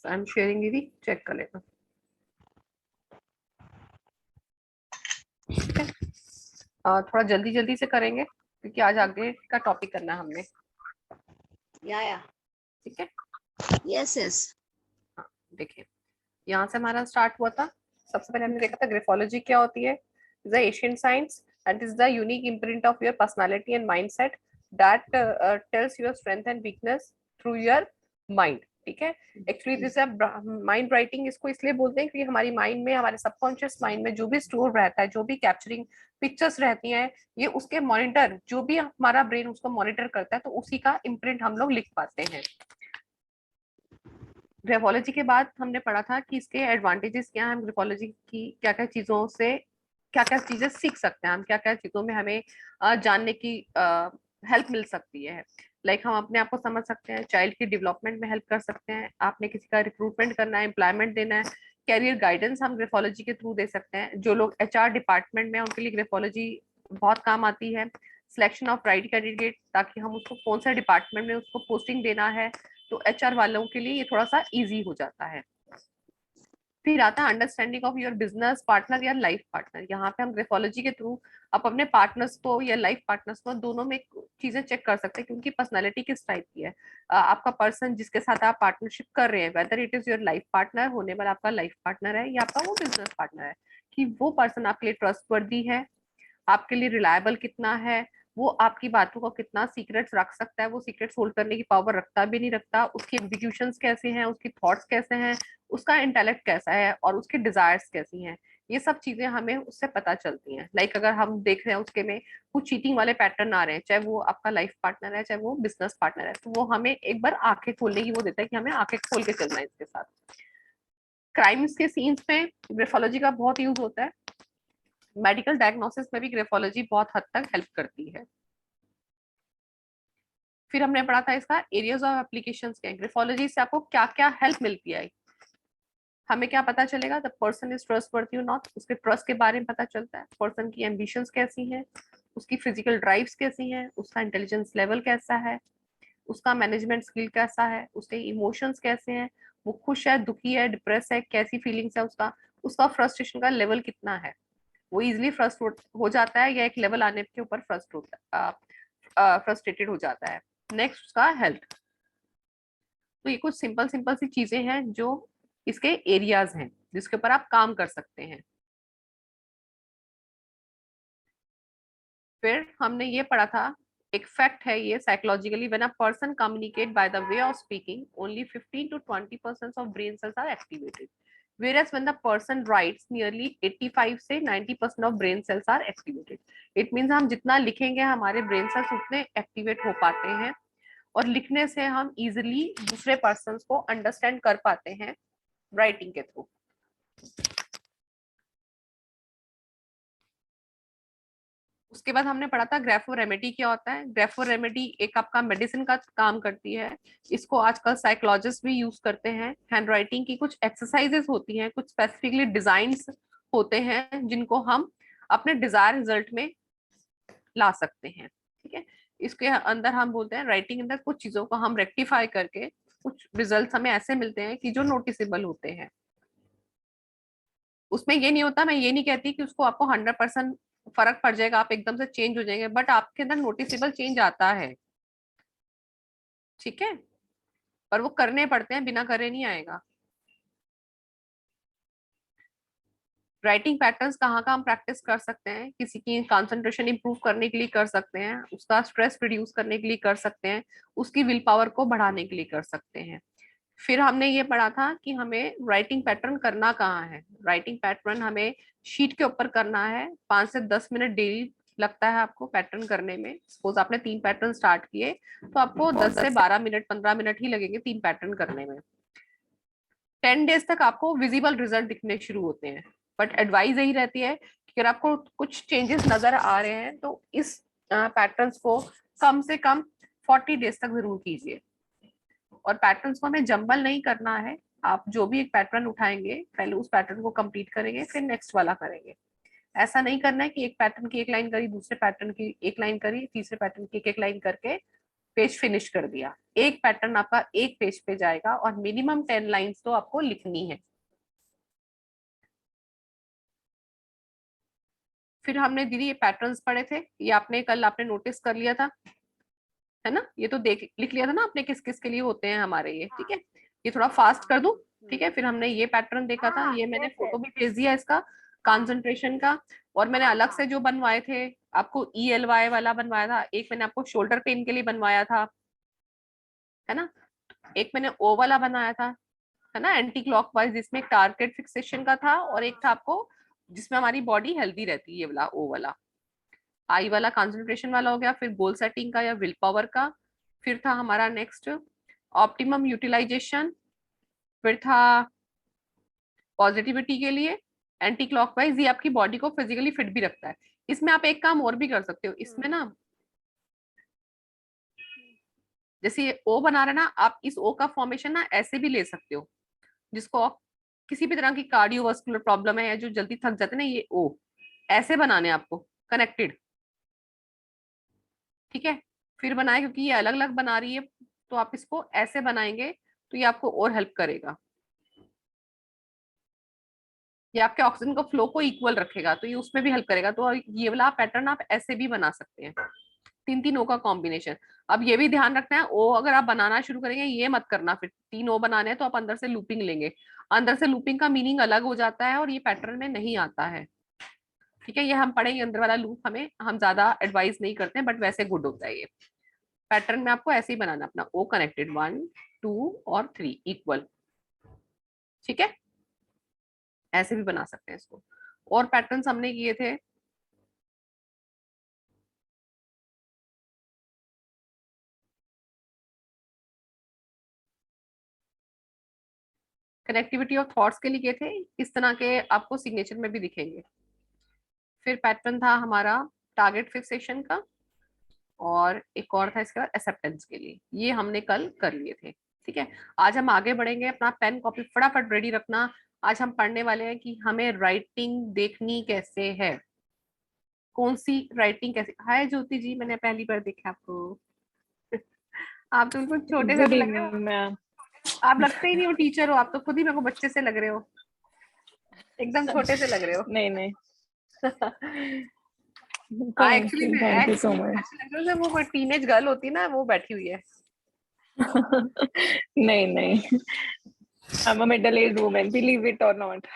Yes I am sharing दीदी, check कर लेना। ठीक है, थोड़ा जल्दी जल्दी से करेंगे क्योंकि आज आगे का टॉपिक करना है हमने। या ठीक है, यस यस। हाँ देखिए, यहाँ से हमारा स्टार्ट हुआ था। सबसे पहले हमने देखा था ग्राफोलॉजी क्या होती है। Is the Asian science and is the unique imprint of your personality and mindset that tells your strength and weakness through your mind. ठीक है, एक्चुअली दिस माइंड राइटिंग इसको इसलिए बोलते हैं क्योंकि हमारी माइंड में, हमारे सबकॉन्शियस माइंड में जो भी स्टोर रहता है, जो भी कैप्चरिंग पिक्चर्स रहती हैं, ये उसके मॉनिटर, जो भी हमारा ब्रेन उसको मॉनिटर करता है, तो उसी का इम्प्रिंट हम लोग लिख पाते हैं। ग्राफोलॉजी के बाद हमने पढ़ा था कि इसके एडवांटेजेस क्या हैं, हम ग्राफोलॉजी की क्या क्या चीजों से क्या क्या चीजें सीख सकते हैं, हम क्या क्या चीजों में हमें जानने की हेल्प मिल सकती है। लाइक हम अपने आप को समझ सकते हैं, चाइल्ड की डेवलपमेंट में हेल्प कर सकते हैं, आपने किसी का रिक्रूटमेंट करना है, एम्प्लॉयमेंट देना है, कैरियर गाइडेंस हम ग्राफोलॉजी के थ्रू दे सकते हैं। जो लोग एचआर डिपार्टमेंट में, उनके लिए ग्राफोलॉजी बहुत काम आती है। सिलेक्शन ऑफ राइट कैंडिडेट, ताकि हम उसको कौन सा डिपार्टमेंट में उसको पोस्टिंग देना है, तो एचआर वालों के लिए ये थोड़ा सा इजी हो जाता है। फिर आता है understanding of your business partner या लाइफ पार्टनर। यहाँ पे हम ग्राफोलॉजी के थ्रू आप अपने पार्टनर्स को या लाइफ पार्टनर्स को दोनों में चीजें चेक कर सकते हैं कि उनकी पर्सनैलिटी किस टाइप की है। आपका पर्सन जिसके साथ आप पार्टनरशिप कर रहे हैं, whether it is your life partner, होने वाला आपका लाइफ पार्टनर है, या आपका वो बिजनेस पार्टनर है, कि वो पर्सन आपके लिए ट्रस्टवर्दी है, आपके लिए रिलायबल कितना है, वो आपकी बातों को कितना सीक्रेट्स रख सकता है, वो सीक्रेट्स होल्ड करने की पावर रखता भी नहीं रखता, उसके एग्जीक्यूशंस कैसे हैं, उसकी थॉट्स कैसे हैं, उसका इंटेलेक्ट कैसा है, और उसकी डिजायर्स कैसी हैं। ये सब चीजें हमें उससे पता चलती हैं। लाइक अगर हम देख रहे हैं उसके में कुछ चीटिंग वाले पैटर्न आ रहे हैं, चाहे वो आपका लाइफ पार्टनर है, चाहे वो बिजनेस पार्टनर है, तो वो हमें एक बार आंखें खोलने की वो देता है कि हमें आंखें खोल के चलना है इसके साथ। क्राइम्स के सीन्स में ग्राफोलॉजी का बहुत यूज होता है। मेडिकल डायग्नोसिस में भी ग्राफोलॉजी बहुत हद तक हेल्प करती है। फिर हमने पढ़ा था इसका एरियाज ऑफ एप्लीकेशंस क्या है, ग्राफोलॉजी से आपको क्या क्या हेल्प मिलती है। हमें क्या पता चलेगा, द पर्सन इज ट्रस्टवर्थी और नॉट, उसके ट्रस्ट के बारे में पता चलता है, पर्सन की एम्बिशंस कैसी हैं, उसकी फिजिकल ड्राइव्स कैसी हैं, उसका इंटेलिजेंस लेवल कैसा है, उसका मैनेजमेंट स्किल कैसा है, उसके इमोशंस कैसे हैं, वो खुश है, दुखी है, डिप्रेस है, कैसी फीलिंग्स है उसका, उसका फ्रस्ट्रेशन का लेवल कितना है, वो इजिली फ्रस्ट हो जाता है या एक लेवल आने के ऊपर फ्रस्ट्रेटेड हो जाता है। नेक्स्ट उसका हेल्थ। तो ये कुछ सिंपल सिंपल सी चीजें हैं जो इसके एरियाज हैं जिसके ऊपर आप काम कर सकते हैं। फिर हमने ये पढ़ा था, एक फैक्ट है ये psychologically, when a person communicate by the way of speaking only 15 to 20% of brain cells are activated, whereas when the person writes nearly 85 से 90% of brain cells are activated. It means हम जितना लिखेंगे हमारे brain cells उतने activate हो पाते हैं, और लिखने से हम इजिली दूसरे पर्सन को अंडरस्टैंड कर पाते हैं राइटिंग के थ्रू। उसके बाद हमने पढ़ा था ग्राफो रेमेडी क्या होता है। ग्राफो रेमेडी एक आपका मेडिसिन का काम करती है, इसको आजकल साइकोलॉजिस्ट भी यूज करते हैं। हैंड राइटिंग की कुछ एक्सरसाइजेस होती हैं, कुछ स्पेसिफिकली डिजाइंस होते हैं जिनको हम अपने डिजायर रिजल्ट में ला सकते हैं। ठीक है, इसके अंदर हम बोलते हैं राइटिंग के अंदर कुछ चीजों को हम रेक्टिफाई करके कुछ रिजल्ट हमें ऐसे मिलते हैं कि जो नोटिसेबल होते हैं। उसमें ये नहीं होता, मैं ये नहीं कहती कि उसको आपको 100% फर्क पड़ जाएगा, आप एकदम से चेंज हो जाएंगे, बट आपके अंदर नोटिसेबल चेंज आता है। ठीक है, पर वो करने पड़ते हैं, बिना करे नहीं आएगा। राइटिंग पैटर्न्स कहाँ कहाँ हम प्रैक्टिस कर सकते हैं, किसी की कंसंट्रेशन इंप्रूव करने के लिए कर सकते हैं, उसका स्ट्रेस रिड्यूस करने के लिए कर सकते हैं, उसकी विल पावर को बढ़ाने के लिए कर सकते हैं। फिर हमने ये पढ़ा था कि हमें राइटिंग पैटर्न करना कहाँ है। राइटिंग पैटर्न हमें शीट के ऊपर करना है, 5 से 10 मिनट डेली लगता है आपको पैटर्न करने में। सपोज आपने 3 पैटर्न स्टार्ट किए तो आपको 10 से 12 मिनट 15 मिनट ही लगेंगे 3 पैटर्न करने में। 10 डेज तक आपको विजिबल रिजल्ट दिखने शुरू होते हैं, बट एडवाइस यही रहती है कि अगर आपको कुछ चेंजेस नजर आ रहे हैं तो इस पैटर्न्स को कम से कम 40 डेज तक जरूर कीजिए। और पैटर्न्स को हमें जंबल नहीं करना है, आप जो भी एक पैटर्न उठाएंगे पहले उस पैटर्न को कंप्लीट करेंगे, फिर नेक्स्ट वाला करेंगे। ऐसा नहीं करना है कि एक पैटर्न की एक लाइन करी, दूसरे पैटर्न की एक लाइन करी, तीसरे पैटर्न की एक एक लाइन करके पेज फिनिश कर दिया, एक पैटर्न आपका एक पेज पे जाएगा और मिनिमम 10 लाइंस तो आपको लिखनी है। फिर हमने दीदी ये पैटर्न्स पढ़े थे, ये आपने कल आपने नोटिस कर लिया था, है ना, ये तो देख लिख लिया था ना आपने किस किस के लिए होते हैं हमारे ये, ठीक है। ये थोड़ा फास्ट कर दूं, ठीक है। फिर हमने ये पैटर्न देखा था, ये मैंने फोटो भी भेज दिया इसका कंसंट्रेशन का। और मैंने अलग से जो बनवाए थे, आपको ELY वाला बनवाया था, एक मैंने आपको शोल्डर पेन के लिए बनवाया था, है ना, एक मैंने ओ वाला बनाया था, है ना, एंटी क्लॉकवाइज, जिसमें टारगेट फिक्सेशन का था, और एक था आपको जिसमें हमारी बॉडी हेल्दी रहती है, ये वाला ओ वाला। आई वाला कंसंट्रेशन वाला हो गया, फिर गोल सेटिंग का या विल पावर का। फिर था हमारा नेक्स्ट ऑप्टिमम यूटिलाइजेशन, फिर था पॉजिटिविटी के लिए एंटी क्लॉकवाइज, ये आपकी बॉडी को फिजिकली फिट भी रखता है। इसमें आप एक काम और भी कर सकते हो, इसमें ना जैसे ये ओ बना रहे ना आप, इस ओ का फॉर्मेशन ना ऐसे भी ले सकते हो, जिसको आप किसी भी तरह की कार्डियोवास्कुलर प्रॉब्लम है या जो जल्दी थक जाते हैं ना, ये ओ ऐसे बनाने हैं आपको कनेक्टेड, ठीक है। फिर बनाए, क्योंकि ये अलग अलग बना रही है, तो आप इसको ऐसे बनाएंगे तो ये आपको और हेल्प करेगा, ये आपके ऑक्सीजन को फ्लो को इक्वल रखेगा, तो ये उसमें भी हेल्प करेगा। तो ये वाला पैटर्न आप ऐसे भी बना सकते हैं, तीन तीन ओ का कॉम्बिनेशन। अब ये भी ध्यान रखना है, ओ अगर आप बनाना शुरू करेंगे ये मत करना, फिर 3 ओ बनाने हैं तो आप अंदर से लूपिंग लेंगे, अंदर से लूपिंग का मीनिंग अलग हो जाता है और ये पैटर्न में नहीं आता है, ठीक है। ये हम पढ़ेंगे, अंदर वाला लूप हमें हम ज्यादा एडवाइस नहीं करते हैं, बट वैसे गुड होता है ये पैटर्न में। आपको ऐसे ही बनाना अपना ओ कनेक्टेड 1 2 और 3 इक्वल, ठीक है, ऐसे भी बना सकते हैं इसको। और पैटर्न्स हमने किए थे, कनेक्टिविटी ऑफ थॉट्स के लिए किए थे, इस तरह के आपको सिग्नेचर में भी दिखेंगे। फिर पैटर्न था हमारा टारगेट फिक्सेशन का, और एक और था इसके बाद एक्सेप्टेंस के लिए, ये हमने कल कर लिए थे, ठीक है। आज हम आगे बढ़ेंगे, अपना पेन कॉपी फटाफट रेडी रखना। आज हम पढ़ने वाले हैं कि हमें राइटिंग देखनी कैसे है, कौन सी राइटिंग कैसे। हाय ज्योति जी, मैंने पहली बार देखा आपको। आप तो बिल्कुल छोटे से गुड तो लग रहे हो, इवनिंग मैम। आप लगते ही नहीं हो टीचर हो, आप तो खुद ही मेरे को बच्चे से लग रहे हो, एकदम छोटे से लग रहे हो। नहीं नहीं, हाँ थैंक एक्चुअली यू, मैं thank you so actually much. ऐसे लग रहा है वो कोई टीनेज गर्ल होती है ना, वो बैठी हुई है। नहीं नहीं, I am a middle age woman, believe it और नॉट।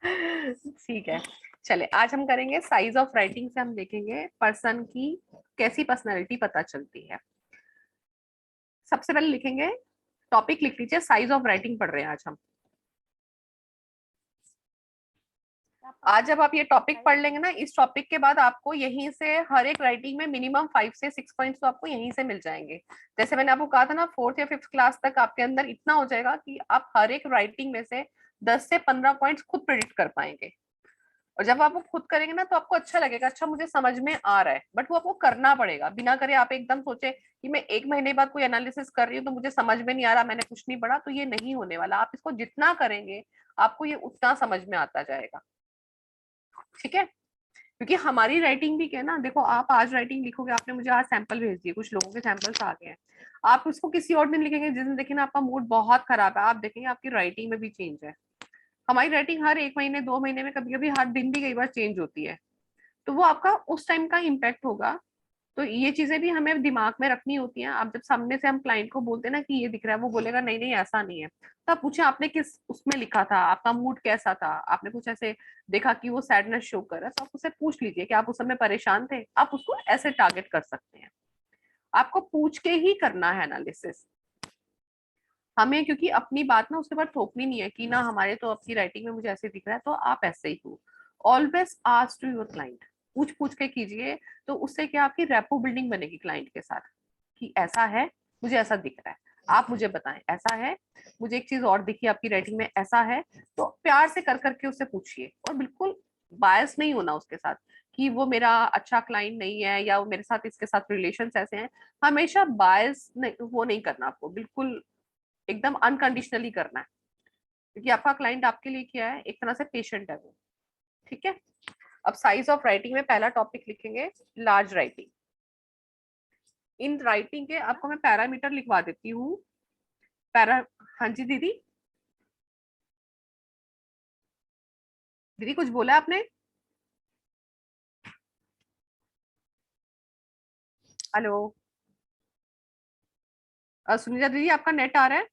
ठीक है, चले आज हम करेंगे साइज ऑफ राइटिंग से हम देखेंगे पर्सन की कैसी पर्सनालिटी पता चलती है। सबसे पहले लिखेंगे, टॉपिक लिख लीजिए, साइज ऑफ राइटिंग पढ़ रहे हैं आज हम। आज जब आप ये टॉपिक पढ़ लेंगे ना, इस टॉपिक के बाद आपको यहीं से हर एक राइटिंग में मिनिमम 5 से 6 पॉइंट्स तो आपको यहीं से मिल जाएंगे। जैसे मैंने आपको कहा था ना, 4th या 5th क्लास तक आपके अंदर इतना हो जाएगा कि आप हर एक राइटिंग में से 10 से 15 पॉइंट्स खुद प्रिडिक्ट कर पाएंगे। और जब आप वो खुद करेंगे ना तो आपको अच्छा लगेगा, अच्छा मुझे समझ में आ रहा है, बट वो आपको करना पड़ेगा। बिना करे आप एकदम सोचे कि मैं 1 महीने बाद कोई एनालिसिस कर रही हूँ तो मुझे समझ में नहीं आ रहा, मैंने कुछ नहीं पढ़ा, तो ये नहीं होने वाला। आप इसको जितना करेंगे आपको ये उतना समझ में आता जाएगा, ठीक है। क्योंकि हमारी राइटिंग भी क्या है ना, देखो आप आज राइटिंग लिखोगे, आपने मुझे आज सैंपल भेज दिए, कुछ लोगों के सैंपल्स आ गए हैं, आप उसको किसी और दिन लिखेंगे, जिस दिन देखें ना आपका मूड बहुत खराब है, आप देखेंगे आपकी राइटिंग में भी चेंज है। हमारी राइटिंग हर 1 महीने 2 महीने में, कभी कभी हर दिन भी कई बार चेंज होती है, तो वो आपका उस टाइम का इम्पैक्ट होगा। तो ये चीजें भी हमें दिमाग में रखनी होती हैं। आप जब सामने से हम क्लाइंट को बोलते हैं ना कि ये दिख रहा है, वो बोलेगा नहीं नहीं ऐसा नहीं है, तो आप पूछे आपने किस उसमें लिखा था, आपका मूड कैसा था, आपने कुछ ऐसे देखा कि वो सैडनेस शो कर रहा है, तो आप उससे पूछ लीजिए कि आप उस समय परेशान थे, आप उसको ऐसे टारगेट कर सकते हैं। आपको पूछ के ही करना है एनालिसिस हमें, क्योंकि अपनी बात ना उसके बाद थोपनी नहीं है कि ना हमारे तो आपकी राइटिंग में मुझे ऐसे दिख रहा है तो आप ऐसे ही हो। Always ask to your client, पूछ पूछ के कीजिए, तो उससे क्या आपकी रेपो बिल्डिंग बनेगी क्लाइंट के साथ, कि ऐसा है, मुझे ऐसा दिख रहा है, आप मुझे बताएं ऐसा है, मुझे एक चीज और दिखी आपकी राइटिंग में ऐसा है। तो प्यार से कर करके उससे पूछिए, और बिल्कुल बायस नहीं होना उसके साथ कि वो मेरा अच्छा क्लाइंट नहीं है या वो मेरे साथ इसके साथ रिलेशन ऐसे हैं। हमेशा बायस नहीं, वो नहीं करना आपको, बिल्कुल एकदम अनकंडीशनली करना है, क्योंकि आपका क्लाइंट आपके लिए क्या है, एक तरह से पेशेंट है वो, ठीक है। अब साइज ऑफ राइटिंग में पहला टॉपिक लिखेंगे लार्ज राइटिंग। इन राइटिंग के आपको मैं पैरामीटर लिखवा देती हूँ। हाँ जी दीदी, दीदी कुछ बोला आपने? हेलो सुनीता दीदी, आपका नेट आ रहा है?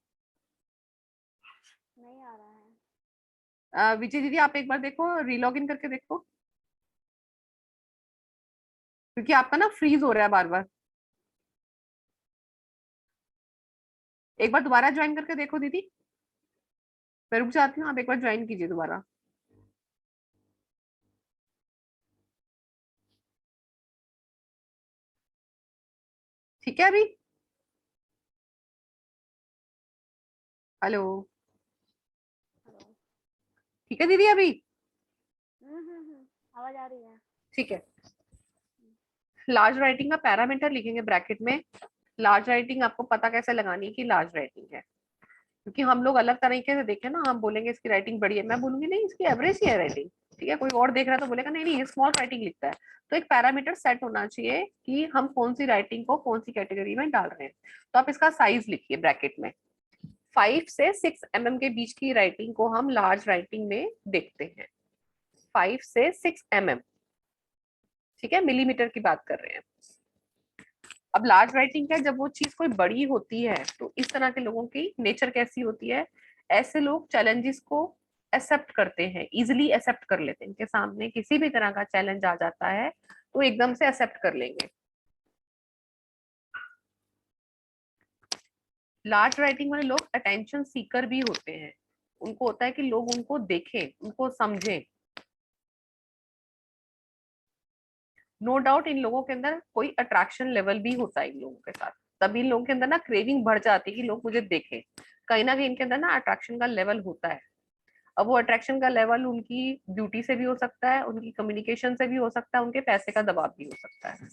नहीं आ रहा है। विजय दीदी, आप एक बार देखो, रीलॉग इन करके देखो, क्योंकि आपका ना फ्रीज हो रहा है बार बार। एक बार दोबारा ज्वाइन करके देखो दीदी, मैं रुक जाती हूँ, आप एक बार ज्वाइन कीजिए दोबारा। ठीक है अभी? Hello, hello. ठीक है दीदी अभी? आवाज आ रही है। ठीक है। लार्ज राइटिंग का पैरामीटर लिखेंगे ब्रैकेट में। लार्ज राइटिंग आपको पता कैसे लगानी है कि लार्ज राइटिंग है, क्योंकि हम लोग अलग तरीके से देखें ना, हम बोलेंगे इसकी राइटिंग बड़ी है, मैं बोलूंगी नहीं इसकी एवरेज ही है राइटिंग। ठीक है, कोई और देख रहा है तो बोलेगा नहीं नहीं ये स्मॉल राइटिंग लिखता है। तो एक पैरामीटर सेट होना चाहिए कि हम कौन सी राइटिंग को कौन सी कैटेगरी में डाल रहे हैं। तो आप इसका साइज लिखिए ब्रैकेट में। 5 से 6 mm के बीच की राइटिंग को हम लार्ज राइटिंग में देखते हैं। 5 से 6 mm, ठीक है, मिलीमीटर की बात कर रहे हैं। अब लार्ज राइटिंग क्या है, जब वो चीज कोई बड़ी होती है तो इस तरह के लोगों की नेचर कैसी होती है, ऐसे लोग चैलेंजेस को एक्सेप्ट करते हैं, इजिली एक्सेप्ट कर लेते हैं। इनके सामने किसी भी तरह का चैलेंज आ जाता है तो एकदम से एक्सेप्ट कर लेंगे। लार्ज राइटिंग वाले लोग अटेंशन सीकर भी होते हैं, उनको होता है कि लोग उनको देखें, उनको समझें। नो डाउट इन लोगों के अंदर कोई अट्रैक्शन लेवल भी होता है इन लोगों के साथ, तभी इन लोगों के अंदर ना क्रेविंग बढ़ जाती है कि लोग मुझे देखें। कहीं ना कहीं इनके अंदर ना अट्रैक्शन का लेवल होता है। अब वो अट्रैक्शन का लेवल उनकी ब्यूटी से भी हो सकता है, उनकी कम्युनिकेशन से भी हो सकता है, उनके पैसे का दबाव भी हो सकता है।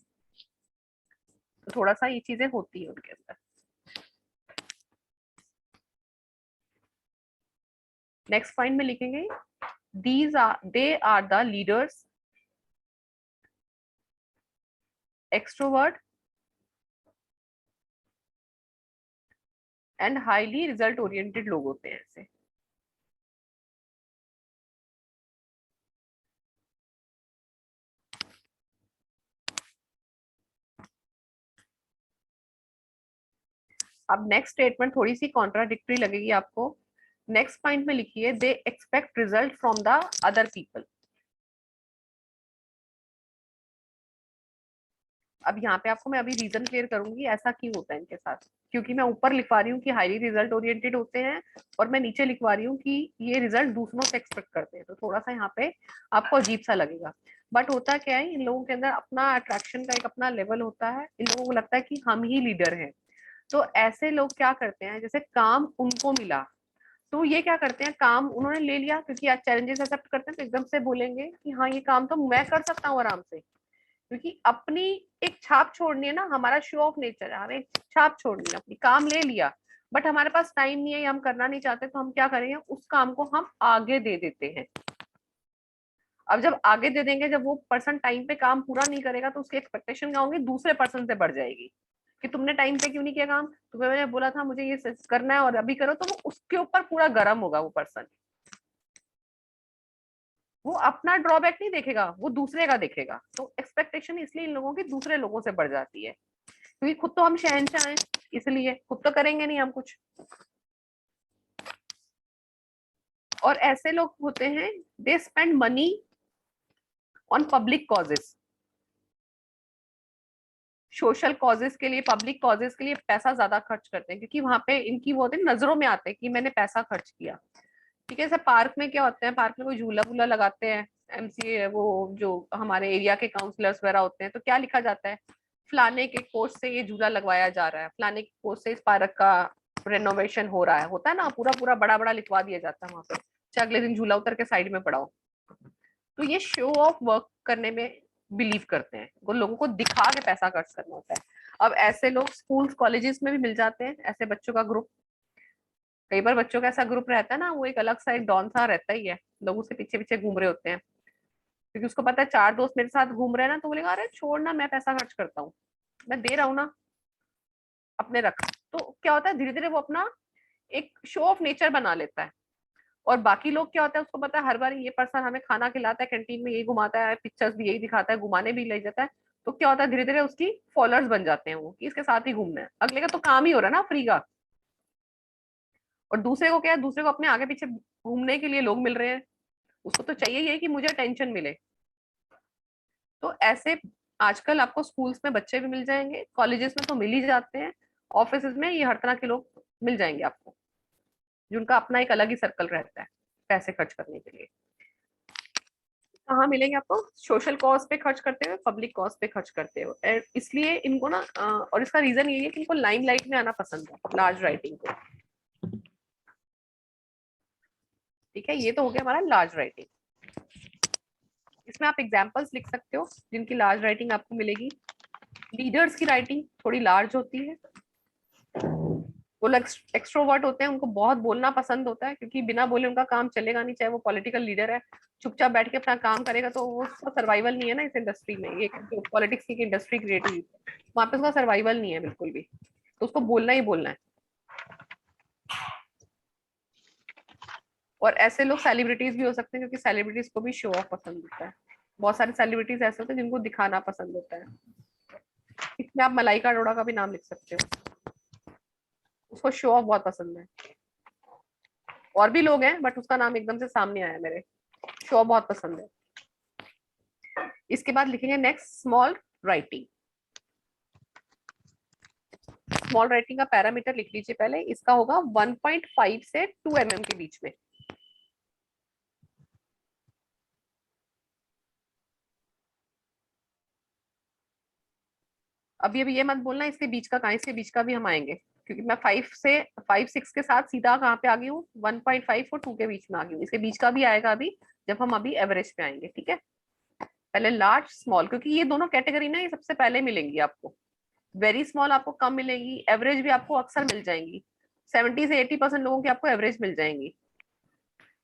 तो थोड़ा सा ये चीजें होती है उनके अंदर। नेक्स्ट पॉइंट में लिखेंगे they are the leaders, extrovert and highly result oriented लोग होते हैं ऐसे। अब नेक्स्ट स्टेटमेंट थोड़ी सी कॉन्ट्राडिक्टरी लगेगी आपको। नेक्स्ट पॉइंट में लिखिए they expect result from the other people. अब यहाँ पे आपको मैं अभी रीजन क्लियर करूंगी ऐसा क्यों होता है इनके साथ, क्योंकि मैं ऊपर लिखवा रही हूँ कि हाईली रिजल्ट ओरिएंटेड होते हैं और मैं नीचे लिखवा रही हूँ कि ये रिजल्ट दूसरों से एक्सपेक्ट करते हैं, तो थोड़ा सा यहाँ पे आपको अजीब सा लगेगा। बट होता क्या है, इन लोगों के अंदर अपना अट्रैक्शन का एक अपना लेवल होता है, इन लोगों को लगता है कि हम ही लीडर हैं। तो ऐसे लोग क्या करते हैं, जैसे काम उनको मिला तो ये क्या करते हैं, काम उन्होंने ले लिया क्योंकि आज चैलेंजेस एक्सेप्ट करते हैं तो एकदम से बोलेंगे कि हाँ ये काम तो मैं कर सकता हूँ आराम से, क्योंकि अपनी एक छाप छोड़नी है ना, हमारा शो ऑफ नेचर है, हमें छाप छोड़नी है अपनी। काम ले लिया बट हमारे पास टाइम नहीं है, हम करना नहीं चाहते, तो हम क्या करेंगे, उस काम को हम आगे दे देते हैं। अब जब आगे दे देंगे, जब वो पर्सन टाइम पे काम पूरा नहीं करेगा तो उसकी एक्सपेक्टेशन क्या होंगी, दूसरे पर्सन से बढ़ जाएगी कि तुमने टाइम पे क्यों नहीं किया काम, तुम्हें मैंने बोला था मुझे ये करना है और अभी करो, तो वो उसके ऊपर पूरा गर्म होगा वो पर्सन। वो अपना ड्रॉबैक नहीं देखेगा, वो दूसरे का देखेगा। तो एक्सपेक्टेशन इसलिए इन लोगों की दूसरे लोगों से बढ़ जाती है, क्योंकि खुद तो हम शहंशाह हैं, इसलिए खुद तो करेंगे नहीं हम कुछ। और ऐसे लोग होते हैं they spend money on public causes, social causes के लिए, पब्लिक कॉजेस के लिए पैसा ज्यादा खर्च करते हैं, क्योंकि वहां पे इनकी वो होते हैं, नजरों में आते हैं कि मैंने पैसा खर्च किया। ठीक है, जैसे पार्क में क्या होते हैं, पार्क में कोई झूला वूला लगाते हैं, एमसीए वो जो हमारे एरिया के काउंसलर्स वगैरह होते हैं, तो क्या लिखा जाता है, फलाने के कोर्स से ये झूला लगवाया जा रहा है, फलाने के कोर्स से इस पार्क का रेनोवेशन हो रहा है, होता है ना, पूरा पूरा बड़ा बड़ा लिखवा दिया जाता है वहां पे, चाहे अगले दिन झूला उतर के साइड में पड़ा हो। तो ये शो ऑफ वर्क करने में बिलीव करते हैं, वो लोगों को दिखा के पैसा खर्च करना होता है। अब ऐसे लोग स्कूल कॉलेजेस में भी मिल जाते हैं, ऐसे बच्चों का ग्रुप। कई बार बच्चों का ऐसा ग्रुप रहता है ना, वो एक अलग सा एक डॉन सा रहता ही है, लोग उसके पीछे पीछे घूम रहे होते हैं, क्योंकि उसको पता है 4 दोस्त मेरे साथ घूम रहे हैं ना, तो बोलेगा अरे छोड़ ना, मैं पैसा खर्च करता हूँ, मैं दे रहा हूँ ना, अपने रखा, तो क्या होता है धीरे धीरे वो अपना एक शो ऑफ नेचर बना लेता है। और बाकी लोग क्या होता है, उसको पता है हर बार ये पर्सन हमें खाना खिलाता है, कैंटीन में यही घुमाता है, पिक्चर्स भी यही दिखाता है, घुमाने भी ले जाता है, तो क्या होता है धीरे धीरे उसकी फॉलोअर्स बन जाते हैं वो, कि इसके साथ ही घूमना है, अगले का तो काम ही हो रहा है ना फ्री का। और दूसरे को क्या है, दूसरे को अपने आगे पीछे घूमने के लिए लोग मिल रहे हैं, उसको तो चाहिए ही है कि मुझे अटेंशन मिले। तो ऐसे आजकल आपको स्कूल्स में बच्चे भी मिल जाएंगे, कॉलेजेस में तो मिल ही जाते हैं, ऑफिस में ये हर तरह के लोग मिल जाएंगे आपको, जिनका अपना एक अलग ही सर्कल रहता है पैसे खर्च करने के लिए। कहाँ मिलेंगे आपको, सोशल कॉज पे खर्च करते हुए, पब्लिक कॉज पे खर्च करते हुए। इसलिए इनको ना और इसका रीजन यही है कि इनको लाइमलाइट में आना पसंद है, लार्ज राइटिंग को। ठीक है, ये तो हो गया हमारा लार्ज राइटिंग। इसमें आप एग्जांपल्स लिख सकते हो जिनकी लार्ज राइटिंग आपको मिलेगी। लीडर्स की राइटिंग थोड़ी लार्ज होती है, वो लोग एक्सट्रोवर्ट होते हैं, उनको बहुत बोलना पसंद होता है, क्योंकि बिना बोले उनका काम चलेगा नहीं, चाहे वो पॉलिटिकल लीडर है, चुपचाप बैठ के अपना काम करेगा तो वो उसका सर्वाइवल नहीं है ना इस इंडस्ट्री में। ये जो पॉलिटिक्स की इंडस्ट्री क्रिएट हुई है वहां पे उसका सर्वाइवल नहीं है बिल्कुल भी, तो उसको बोलना ही बोलना है। और ऐसे लोग सेलिब्रिटीज भी हो सकते हैं, क्योंकि सेलिब्रिटीज को भी शो ऑफ पसंद होता है। बहुत सारे सेलिब्रिटीज ऐसे होते हैं जिनको दिखाना पसंद होता है। इसमें आप मलाइका अरोड़ा का भी नाम लिख सकते हो, उसको शो ऑफ बहुत पसंद है। और भी लोग हैं बट उसका नाम एकदम से सामने आया मेरे, शो ऑफ बहुत पसंद है। इसके बाद लिखेंगे next small writing. Small writing का पैरामीटर लिख लीजिए पहले, इसका होगा 1.5 से 2 mm के बीच में। अभी ये मत बोलना इसके बीच का कहाँ, इसके बीच का भी हम आएंगे, क्योंकि मैं 5 6 के साथ सीधा कहाँ पे आ गई हूँ, 1.5 और 2 के बीच में आ गई हूँ। इसके बीच का भी आएगा अभी, जब हम अभी एवरेज पे आएंगे। ठीक है, पहले लार्ज स्मॉल, क्योंकि ये दोनों कैटेगरी ना ये सबसे पहले मिलेंगी आपको। वेरी स्मॉल आपको कम मिलेगी, एवरेज भी आपको अक्सर मिल जाएंगी, 70 से 80% लोगों की आपको एवरेज मिल जाएंगी।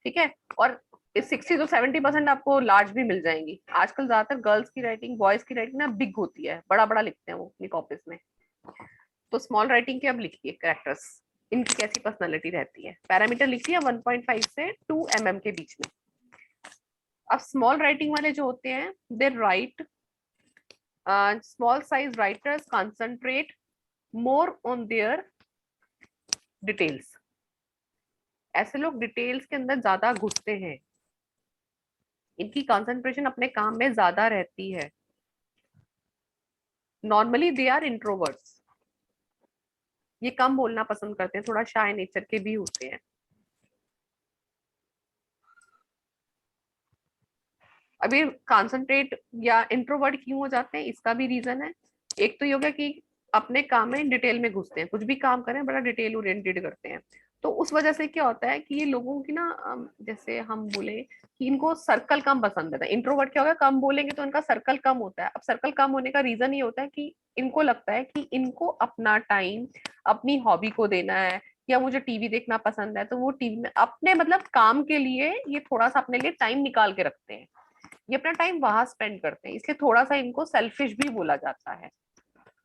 ठीक है, और 60 to 70% आपको लार्ज भी मिल जाएंगी। आजकल ज्यादातर गर्ल्स की राइटिंग, बॉयज की राइटिंग ना बिग होती है, बड़ा बड़ा लिखते हैं वो अपनी कॉपीज में। तो स्मॉल राइटिंग के अब लिखिए कैरेक्टर्स, इनकी कैसी पर्सनालिटी रहती है। पैरामीटर लिखिए 1.5 से 2 mm के बीच में। अब स्मॉल राइटिंग वाले जो होते हैं, they write, small size writers concentrate more on their details. ऐसे लोग डिटेल्स के अंदर ज्यादा घुसते हैं, इनकी कंसंट्रेशन अपने काम में ज्यादा रहती है। नॉर्मली दे आर इंट्रोवर्ट्स, ये कम बोलना पसंद करते हैं, थोड़ा शाय नेचर के भी होते हैं। अभी कंसंट्रेट या इंट्रोवर्ट क्यों हो जाते हैं, इसका भी रीजन है। एक तो ये हो गया कि अपने काम में डिटेल में घुसते हैं, कुछ भी काम करें बड़ा डिटेल ओरिएंटेड करते हैं, तो उस वजह से क्या होता है कि ये लोगों की ना जैसे हम बोले कि इनको सर्कल कम पसंद है। इंट्रोवर्ट क्या होगा, कम बोलेंगे तो इनका सर्कल कम होता है। अब सर्कल कम होने का रीजन ये होता है कि इनको लगता है कि इनको अपना टाइम अपनी हॉबी को देना है, या मुझे टीवी देखना पसंद है, तो वो टीवी में अपने मतलब काम के लिए ये थोड़ा सा अपने लिए टाइम निकाल के रखते हैं, ये अपना टाइम वहां स्पेंड करते हैं, इसलिए थोड़ा सा इनको सेल्फिश भी बोला जाता है।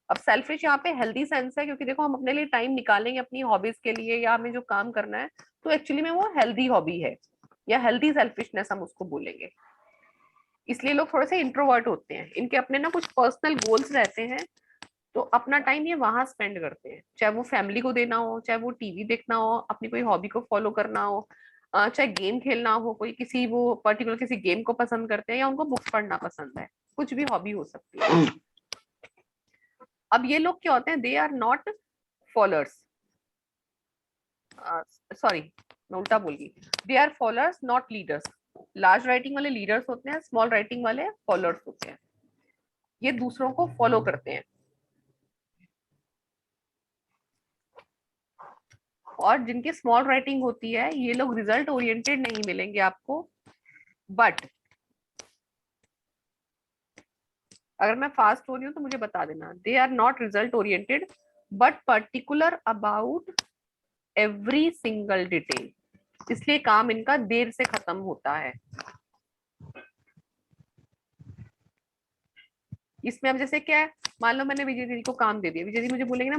अब सेल्फिश यहाँ पे हेल्दी सेंस है, क्योंकि देखो हम अपने लिए टाइम निकालेंगे अपनी हॉबीज के लिए या हमें जो काम करना है, तो एक्चुअली में वो हेल्दी हॉबी है, या हेल्दी सेल्फिशनेस हम उसको बोलेंगे। इसलिए लोग थोड़े से इंट्रोवर्ट होते हैं, इनके अपने ना कुछ पर्सनल गोल्स रहते हैं, तो अपना टाइम ये वहां स्पेंड करते हैं, चाहे वो फैमिली को देना हो, चाहे वो टीवी देखना हो, अपनी कोई हॉबी को फॉलो करना हो, चाहे गेम खेलना हो, कोई किसी वो पर्टिकुलर किसी गेम को पसंद करते हैं, या उनको बुक्स पढ़ना पसंद है, कुछ भी हॉबी हो सकती है। अब ये लोग क्या होते हैं, they are not followers, sorry मैं उल्टा बोल गई, they are followers not leaders. Large writing वाले लीडर्स होते हैं, स्मॉल राइटिंग वाले फॉलोअर्स होते हैं, ये दूसरों को फॉलो करते हैं। और जिनकी स्मॉल राइटिंग होती है ये लोग रिजल्ट ओरिएंटेड नहीं मिलेंगे आपको, बट अगर मैं फास्ट हो रही हूँ तो मुझे बता देना, they are not result oriented but particular about every single detail, इसलिए काम इनका देर से खत्म होता है। इसमें अब जैसे क्या है, मान लो मैंने विजय दीदी को काम दे दिया, विजय दीदी मुझे बोलेंगे ना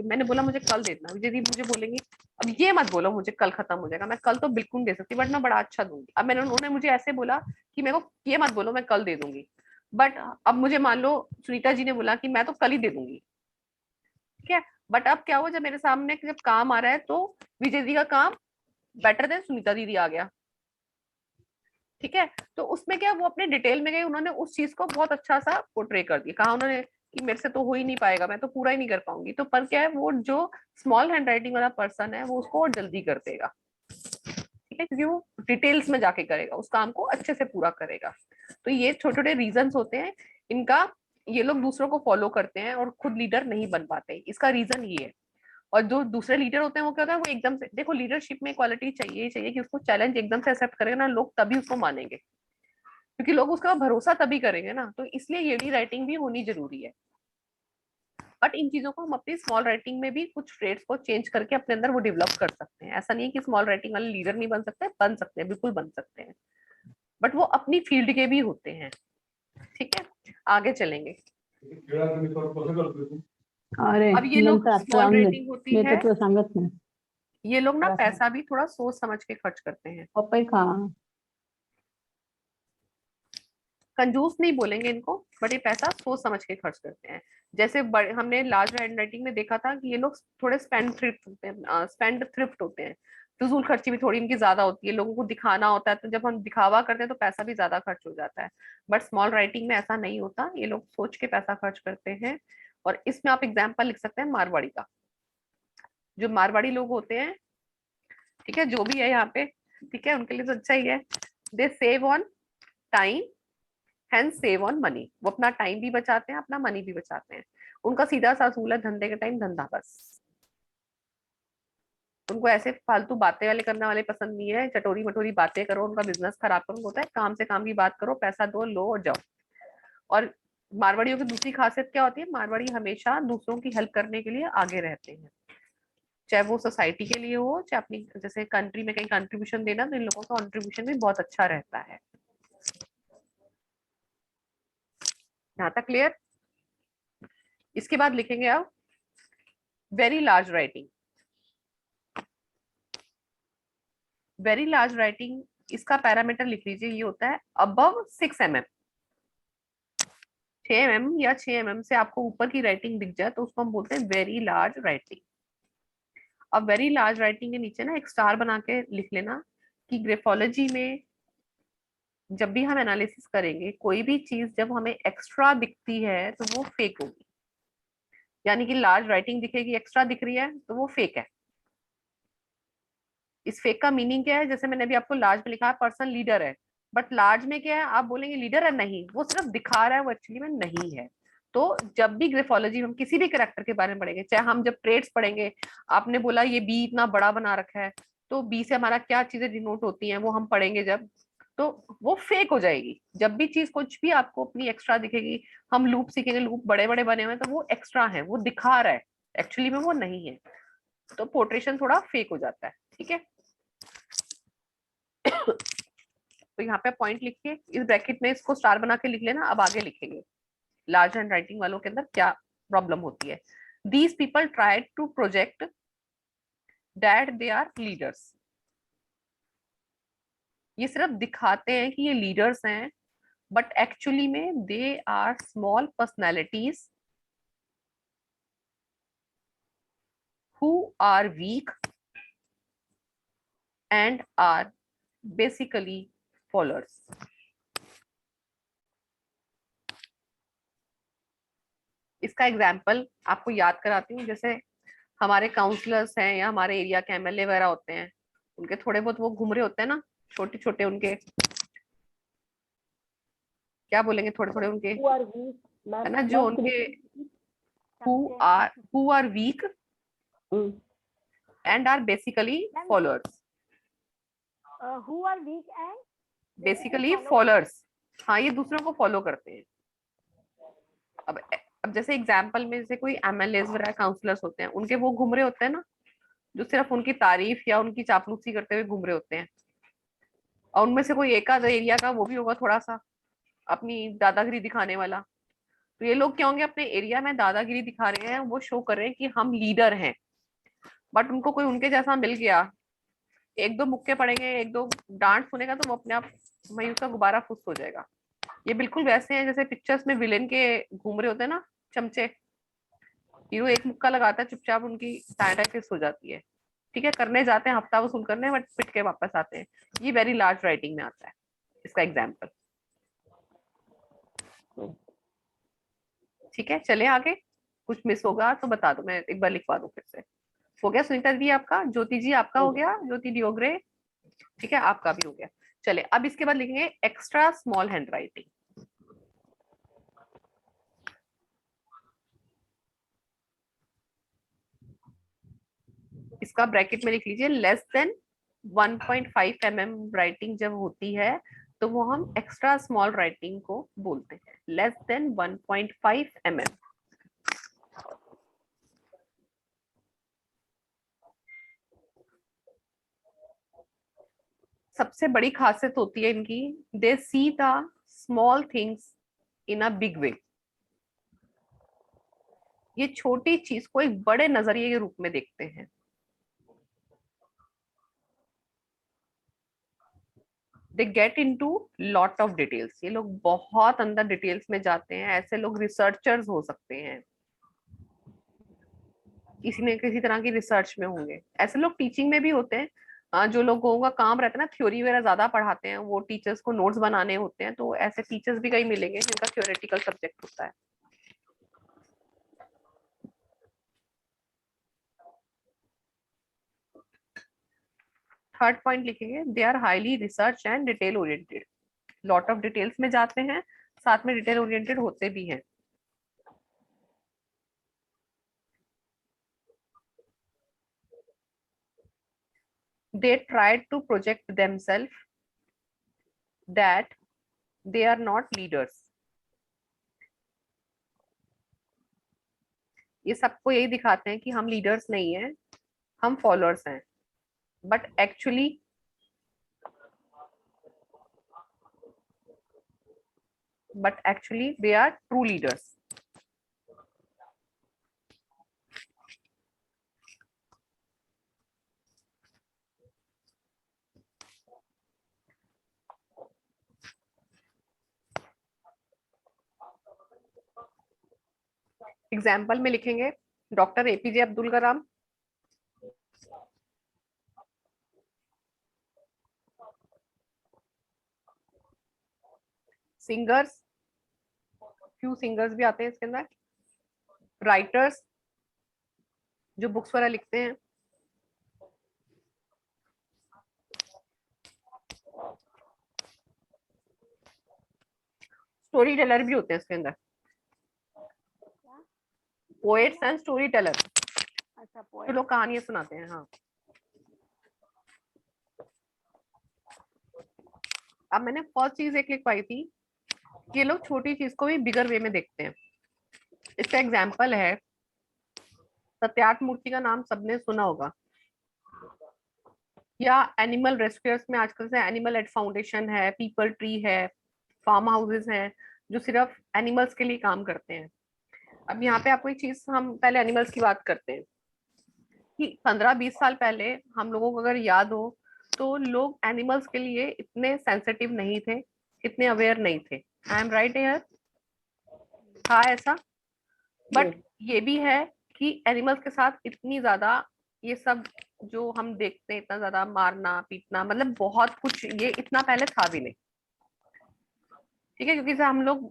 मैंने बोला मुझे कल दे देना, विजय दीदी मुझे बोलेंगे अब ये मत बोलो मुझे कल खत्म हो जाएगा, मैं कल तो बिल्कुल दे सकती बट मैं बड़ा अच्छा दूंगी। अब मैंने उन्होंने मुझे ऐसे बोला कि मेरे को ये मत बोलो मैं कल दे दूंगी, बट अब मुझे मान लो सुनीता जी ने बोला कि मैं तो कल ही दे दूंगी, ठीक है। बट अब क्या हुआ, जब मेरे सामने जब काम आ रहा है तो विजय दीदी का काम बेटर देन सुनीता दीदी आ गया, ठीक है। तो उसमें क्या वो अपने डिटेल में गए, उन्होंने उस चीज को बहुत अच्छा सा पोर्ट्रे कर दिया, कहा उन्होंने कि मेरे से तो हो ही नहीं पाएगा, मैं तो पूरा ही नहीं कर पाऊंगी। तो पर क्या है, वो जो स्मॉल हैंड राइटिंग वाला पर्सन है वो उसको और जल्दी कर देगा, ठीक है, क्योंकि वो डिटेल्स में जाके करेगा, उस काम को अच्छे से पूरा करेगा। तो ये छोटे छोटे रीजन होते हैं इनका, ये लोग दूसरों को फॉलो करते हैं और खुद लीडर नहीं बन पाते, इसका रीजन ये है। और जो दूसरे लीडर होते हैं वो क्या होता है, वो एकदम से देखो लीडरशिप में क्वालिटी चाहिए ही चाहिए कि उसको चैलेंज एकदम से एक्सेप्ट करेगा ना, लोग तभी उसको मानेंगे, क्योंकि लोग उसका भरोसा तभी करेंगे ना। तो इसलिए ये राइटिंग भी होनी जरूरी है। बट इन चीजों को हम अपनी स्मॉल राइटिंग में भी कुछ ट्रेड्स को चेंज करके अपने अंदर वो डेवलप कर सकते हैं। ऐसा नहीं है कि स्मॉल राइटिंग वाले लीडर नहीं बन सकते, बन सकते हैं, बिल्कुल बन सकते हैं, बट वो अपनी फील्ड के भी होते हैं, ठीक है। आगे चलेंगे। अरे अब ये लोग नंतर स्मॉल चांगले रेटिंग होती मी है, तर तुला सांगत नाही ये लोग ना जरा पैसा भी थोड़ा सोच समझ के खर्च करते हैं। पपई खा कंजूस नहीं बोलेंगे इनको, बट ये पैसा सोच समझ के खर्च करते हैं। जैसे बड़े हमने लार्ज हैंड राइटिंग में देखा था कि ये लोग थोड़े स्पेंड थ्रिफ्ट होते हैं, स्पेंड थ्रिफ्ट होते हैं, फिजूल खर्ची भी थोड़ी इनकी ज्यादा होती है, लोगों को दिखाना होता है, तो जब हम दिखावा करते हैं तो पैसा भी ज्यादा खर्च हो जाता है। बट स्मॉल राइटिंग में ऐसा नहीं होता, ये लोग सोच के पैसा खर्च करते हैं। और इसमें आप एग्जाम्पल लिख सकते हैं मारवाड़ी का, जो मारवाड़ी लोग होते हैं, ठीक है, जो भी है यहाँ पे, ठीक है, उनके लिए तो अच्छा ही है। They save on time and save on money, वो अपना टाइम भी बचाते हैं, अपना मनी भी बचाते हैं। उनका सीधा सा असूल है धंधे के टाइम धंधा बस, उनको ऐसे फालतू बातें वाले करने वाले पसंद नहीं है, चटोरी मटोरी बातें करो उनका बिजनेस खराब करो, होता है काम से काम की बात करो, पैसा दो लो और जाओ। और मारवाड़ियों की दूसरी खासियत क्या होती है, मारवाड़ी हमेशा दूसरों की हेल्प करने के लिए आगे रहते हैं, चाहे वो सोसाइटी के लिए हो, चाहे अपनी जैसे कंट्री में कहीं कंट्रीब्यूशन देना, तो इन लोगों का कंट्रीब्यूशन भी बहुत अच्छा रहता है। यहाँ तक क्लियर। इसके बाद लिखेंगे अब very large writing. Very large writing, इसका पैरामीटर लिख लीजिए, ये होता है अबव 6 mm। 6 mm या 6 mm से आपको ऊपर की राइटिंग दिख जाए तो उसको हम बोलते हैं वेरी लार्ज राइटिंग। अब वेरी लार्ज राइटिंग के नीचे ना एक स्टार बना के लिख लेना कि ग्राफोलॉजी में जब भी हम एनालिसिस करेंगे कोई भी चीज जब हमें एक्स्ट्रा दिखती है तो वो फेक होगी, यानी कि लार्ज राइटिंग दिखेगी एक्स्ट्रा दिख रही है तो वो फेक है। इस फेक का मीनिंग क्या है, जैसे मैंने अभी आपको लार्ज में लिखा है पर्सन लीडर है, बट लार्ज में क्या है, आप बोलेंगे लीडर है, नहीं, वो सिर्फ दिखा रहा है, वो एक्चुअली में नहीं है। तो जब भी ग्राफोलॉजी हम किसी भी करेक्टर के बारे में पढ़ेंगे, चाहे हम जब ट्रेड्स पढ़ेंगे, आपने बोला ये बी इतना बड़ा बना रखा है, तो बी से हमारा क्या चीजें डिनोट होती हैं वो हम पढ़ेंगे जब, तो वो फेक हो जाएगी। जब भी चीज कुछ भी आपको अपनी एक्स्ट्रा दिखेगी, हम लूप सीखेंगे, लूप बड़े बड़े बने हुए हैं तो वो एक्स्ट्रा है, वो दिखा रहा है, एक्चुअली में वो नहीं है, तो पोर्ट्रेशन थोड़ा फेक हो जाता है, ठीक है। तो यहाँ पे पॉइंट लिखिए, इस ब्रैकेट में इसको स्टार बना के लिख लेना। अब आगे लिखेंगे लार्ज हैंड राइटिंग वालों के अंदर क्या प्रॉब्लम होती है। These people try to project that they are leaders, ये सिर्फ दिखाते हैं कि ये लीडर्स हैं, बट एक्चुअली में they are small personalities who are weak and are basically followers. इसका एग्जाम्पल आपको याद कराती हूँ, जैसे हमारे काउंसलर्स हैं या हमारे एरिया के एमएलए वगैरह होते हैं, उनके थोड़े बहुत वो घूम रहे होते हैं ना, छोटे छोटे उनके क्या बोलेंगे, थोड़े थोड़े उनके who are weak है ma'am ना, जो ma'am उनके समझे who are weak and are basically Ma'am, followers. who are weak and basically follow? Followers, हाँ, ये दूसरों को फॉलो करते हैं। अब अब जैसे एग्जाम्पल में जैसे कोई एमएलए वगैरह काउंसलर्स होते हैं, उनके वो घूम रहे होते हैं ना, जो सिर्फ उनकी तारीफ या उनकी चापलूसी करते हुए घूम रहे होते हैं। और उनमें से कोई एक आध एरिया का वो भी होगा थोड़ा सा अपनी दादागिरी दिखाने वाला, तो ये लोग क्या होंगे, अपने एरिया में दादागिरी दिखा रहे हैं, वो शो कर रहे हैं कि हम लीडर हैं। बट उनको कोई उनके जैसा मिल गया, एक दो मुक्के पड़ेंगे, एक दो डांट सुनेगा, तो वो अपने आप मायूस का गुब्बारा फुस हो जाएगा। ये बिल्कुल वैसे हैं जैसे पिक्चर्स में विलेन के घूम रहे होते हैं ना चमचे, हीरो एक मुक्का लगाता है, चुपचाप उनकी टाटा फिस हो जाती है। ठीक है, करने जाते हैं हफ्ता वसूल करने, बट पिट के वापस आते हैं। ये वेरी लार्ज राइटिंग में आता है इसका एग्जाम्पल। ठीक है, चले आगे। कुछ मिस होगा तो बता दो, मैं एक बार लिखवा दूं फिर से। हो गया सुनीता दीदी आपका, ज्योति जी आपका हो गया, ज्योति डियोग्रे। ठीक है, आपका भी हो गया। चले, अब इसके बाद लिखेंगे एक्स्ट्रा स्मॉल हैंड राइटिंग। इसका ब्रैकेट में लिख लीजिए, लेस देन 1.5 mm राइटिंग जब होती है तो वो हम एक्स्ट्रा स्मॉल राइटिंग को बोलते हैं। Less than 1.5 mm। सबसे बड़ी खासियत होती है इनकी, they see the small things in a big way. ये छोटी चीज को एक बड़े नजरिए के रूप में देखते हैं। They get into lot of details. ये लोग बहुत अंदर डिटेल्स में जाते हैं। ऐसे लोग रिसर्चर्स हो सकते हैं, किसी न किसी तरह की रिसर्च में होंगे। ऐसे लोग टीचिंग में भी होते हैं। जो लोगों का काम रहता है ना, थ्योरी वगैरह ज्यादा पढ़ाते हैं, वो टीचर्स को नोट्स बनाने होते हैं, तो ऐसे टीचर्स भी कई मिलेंगे जिनका थ्योरेटिकल सब्जेक्ट होता है। थर्ड पॉइंट लिखेंगे, they are highly research and detail oriented. Lot of details में जाते हैं, साथ में डिटेल ओरिएंटेड होते भी हैं। They try to project themselves that they are not leaders। ये सबको यही दिखाते हैं कि हम लीडर्स नहीं हैं, हम फॉलोअर्स हैं। But actually they are true leaders. Example में लिखेंगे, doctor APJ Abdul Kalam, singers, few singers भी आते हैं इसके अंदर, राइटर्स जो बुक्स वगैरह लिखते हैं, स्टोरी टेलर भी होते हैं इसके अंदर, पोएट्स एंड स्टोरी टेलर, अच्छा जो पोएट। लोग कहानियां सुनाते हैं। हाँ, अब मैंने फर्स्ट चीज एक लिखवाई थी कि ये लोग छोटी चीज को भी बिगर वे में देखते हैं। इसका एग्जाम्पल है, सत्यार्थ मूर्ति का नाम सबने सुना होगा, या एनिमल रेस्क्यूअर्स में आजकल से एनिमल एड फाउंडेशन है, पीपल ट्री है, फार्म हाउसेस हैं जो सिर्फ एनिमल्स के लिए काम करते हैं। अब यहाँ पे आपको एक चीज, हम पहले एनिमल्स की बात करते हैं कि 15-20 साल पहले हम लोगों को अगर याद हो तो लोग एनिमल्स के लिए इतने सेंसिटिव नहीं थे, इतने अवेयर नहीं थे। I am right here? था ऐसा? बट ये भी है कि एनिमल्स के साथ इतनी ज्यादा ये सब जो हम देखते हैं, इतना ज्यादा मारना पीटना, मतलब बहुत कुछ, ये इतना पहले था भी नहीं। ठीक है, क्योंकि जैसे हम लोग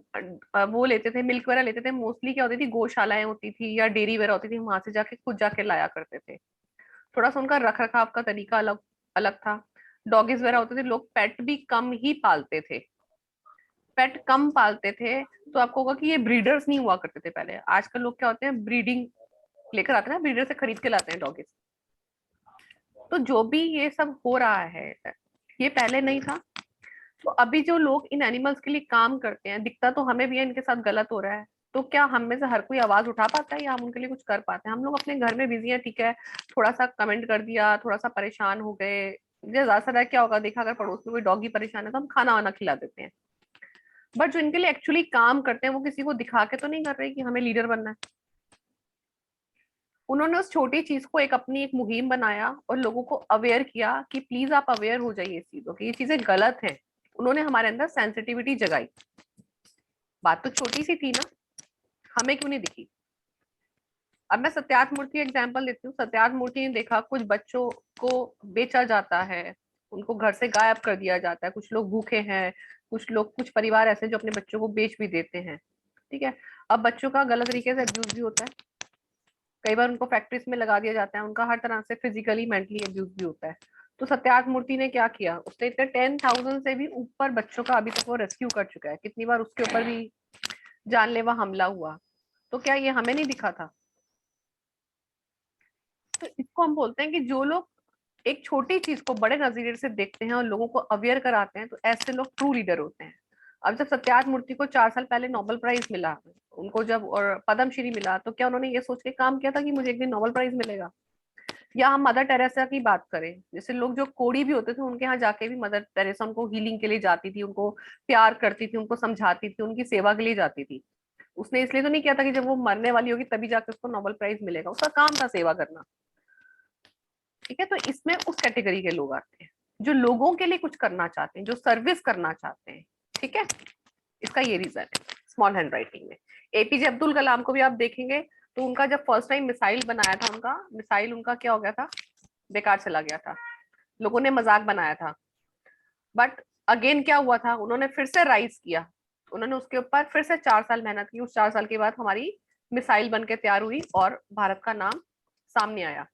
वो लेते थे, मिल्क वगैरह लेते थे, मोस्टली क्या होती थी, गौशालाएं होती थी या डेयरी वगैरह होती थी, वहां से जाके खुद जाके लाया करते थे। थोड़ा सा उनका रख रखाव का तरीका अलग अलग था। डॉगीज वगैरह होते थे, लोग पेट भी कम ही पालते थे। पेट कम पालते थे तो आपको होगा कि ये ब्रीडर्स नहीं हुआ करते थे पहले। आजकल लोग क्या होते हैं, ब्रीडिंग लेकर आते हैं ना, ब्रीडर से खरीद के लाते हैं डॉगीज। तो जो भी ये सब हो रहा है, ये पहले नहीं था। तो अभी जो लोग इन एनिमल्स के लिए काम करते हैं, दिखता तो हमें भी है इनके साथ गलत हो रहा है, तो क्या हम में से हर कोई आवाज उठा पाता है या हम उनके लिए कुछ कर पाते हैं? हम लोग अपने घर में बिजी हैं, ठीक है, थोड़ा सा कमेंट कर दिया, थोड़ा सा परेशान हो गए। ज्यादा से ज्यादा क्या होगा, देखा अगर पड़ोस में कोई डॉगी परेशान है तो हम खाना वाना खिला देते हैं। बट जो इनके लिए एक्चुअली काम करते हैं वो किसी को दिखा के तो नहीं कर रहे कि हमें लीडर बनना है। उन्होंने उस छोटी चीज को एक अपनी एक मुहिम बनाया और लोगों को अवेयर किया कि प्लीज आप अवेयर हो जाइए इस चीजों की, ये चीजें गलत हैं। उन्होंने हमारे अंदर सेंसिटिविटी जगाई। बात तो छोटी सी थी ना, हमें क्यों नहीं दिखी? अब मैं सत्यार्थ मूर्ति एग्जाम्पल देती हूँ। सत्यार्थ मूर्ति ने देखा कुछ बच्चों को बेचा जाता है, उनको घर से गायब कर दिया जाता है, कुछ लोग भूखे हैं, कुछ लोग, कुछ परिवार ऐसे जो अपने बच्चों को बेच भी देते हैं। ठीक है, अब बच्चों का गलत तरीके से अब्यूज भी होता है, कई बार उनको फैक्ट्रीज में लगा दिया जाता है, उनका हर तरह से फिजिकली मेंटली अब्यूज भी होता है। तो सत्यार्थ मूर्ति ने क्या किया, उसने इतने 10,000 से भी ऊपर बच्चों का अभी तक वो रेस्क्यू कर चुका है। कितनी बार उसके ऊपर भी जानलेवा हमला हुआ, तो क्या ये हमें नहीं दिखा था? तो इसको हम बोलते हैं कि जो लोग एक छोटी चीज को बड़े नजरिए से देखते हैं और लोगों को अवेयर कराते हैं, तो ऐसे लोग ट्रू लीडर होते हैं। अब जब सत्यार्थ मूर्ति को 4 साल पहले नोबेल प्राइज मिला, उनको जब और पद्मश्री मिला, तो क्या उन्होंने ये सोच के काम किया था कि मुझे एक दिन नोबेल प्राइज मिलेगा? या हम मदर टेरेसा की बात करें, जैसे लोग जो कोढ़ी भी होते थे उनके यहाँ जाके भी मदर टेरेसा उनको हीलिंग के लिए जाती थी, उनको प्यार करती थी, उनको समझाती थी, उनकी सेवा के लिए जाती थी। उसने इसलिए तो नहीं किया था कि जब वो मरने वाली होगी तभी जाके उसको नोबेल प्राइज मिलेगा, उसका काम था सेवा करना। ठीक है, तो इसमें उस कैटेगरी के लोग आते हैं जो लोगों के लिए कुछ करना चाहते हैं, जो सर्विस करना चाहते हैं। ठीक है, इसका ये रीजन है स्मॉल हैंड राइटिंग में। एपीजे अब्दुल कलाम को भी आप देखेंगे तो उनका जब फर्स्ट टाइम मिसाइल बनाया था, उनका मिसाइल उनका क्या हो गया था, बेकार चला गया था, लोगों ने मजाक बनाया था। बट अगेन क्या हुआ था, उन्होंने फिर से राइज किया, उन्होंने उसके ऊपर फिर से 4 साल मेहनत की। उस 4 साल के बाद हमारी मिसाइल बन के तैयार हुई और भारत का नाम सामने आया।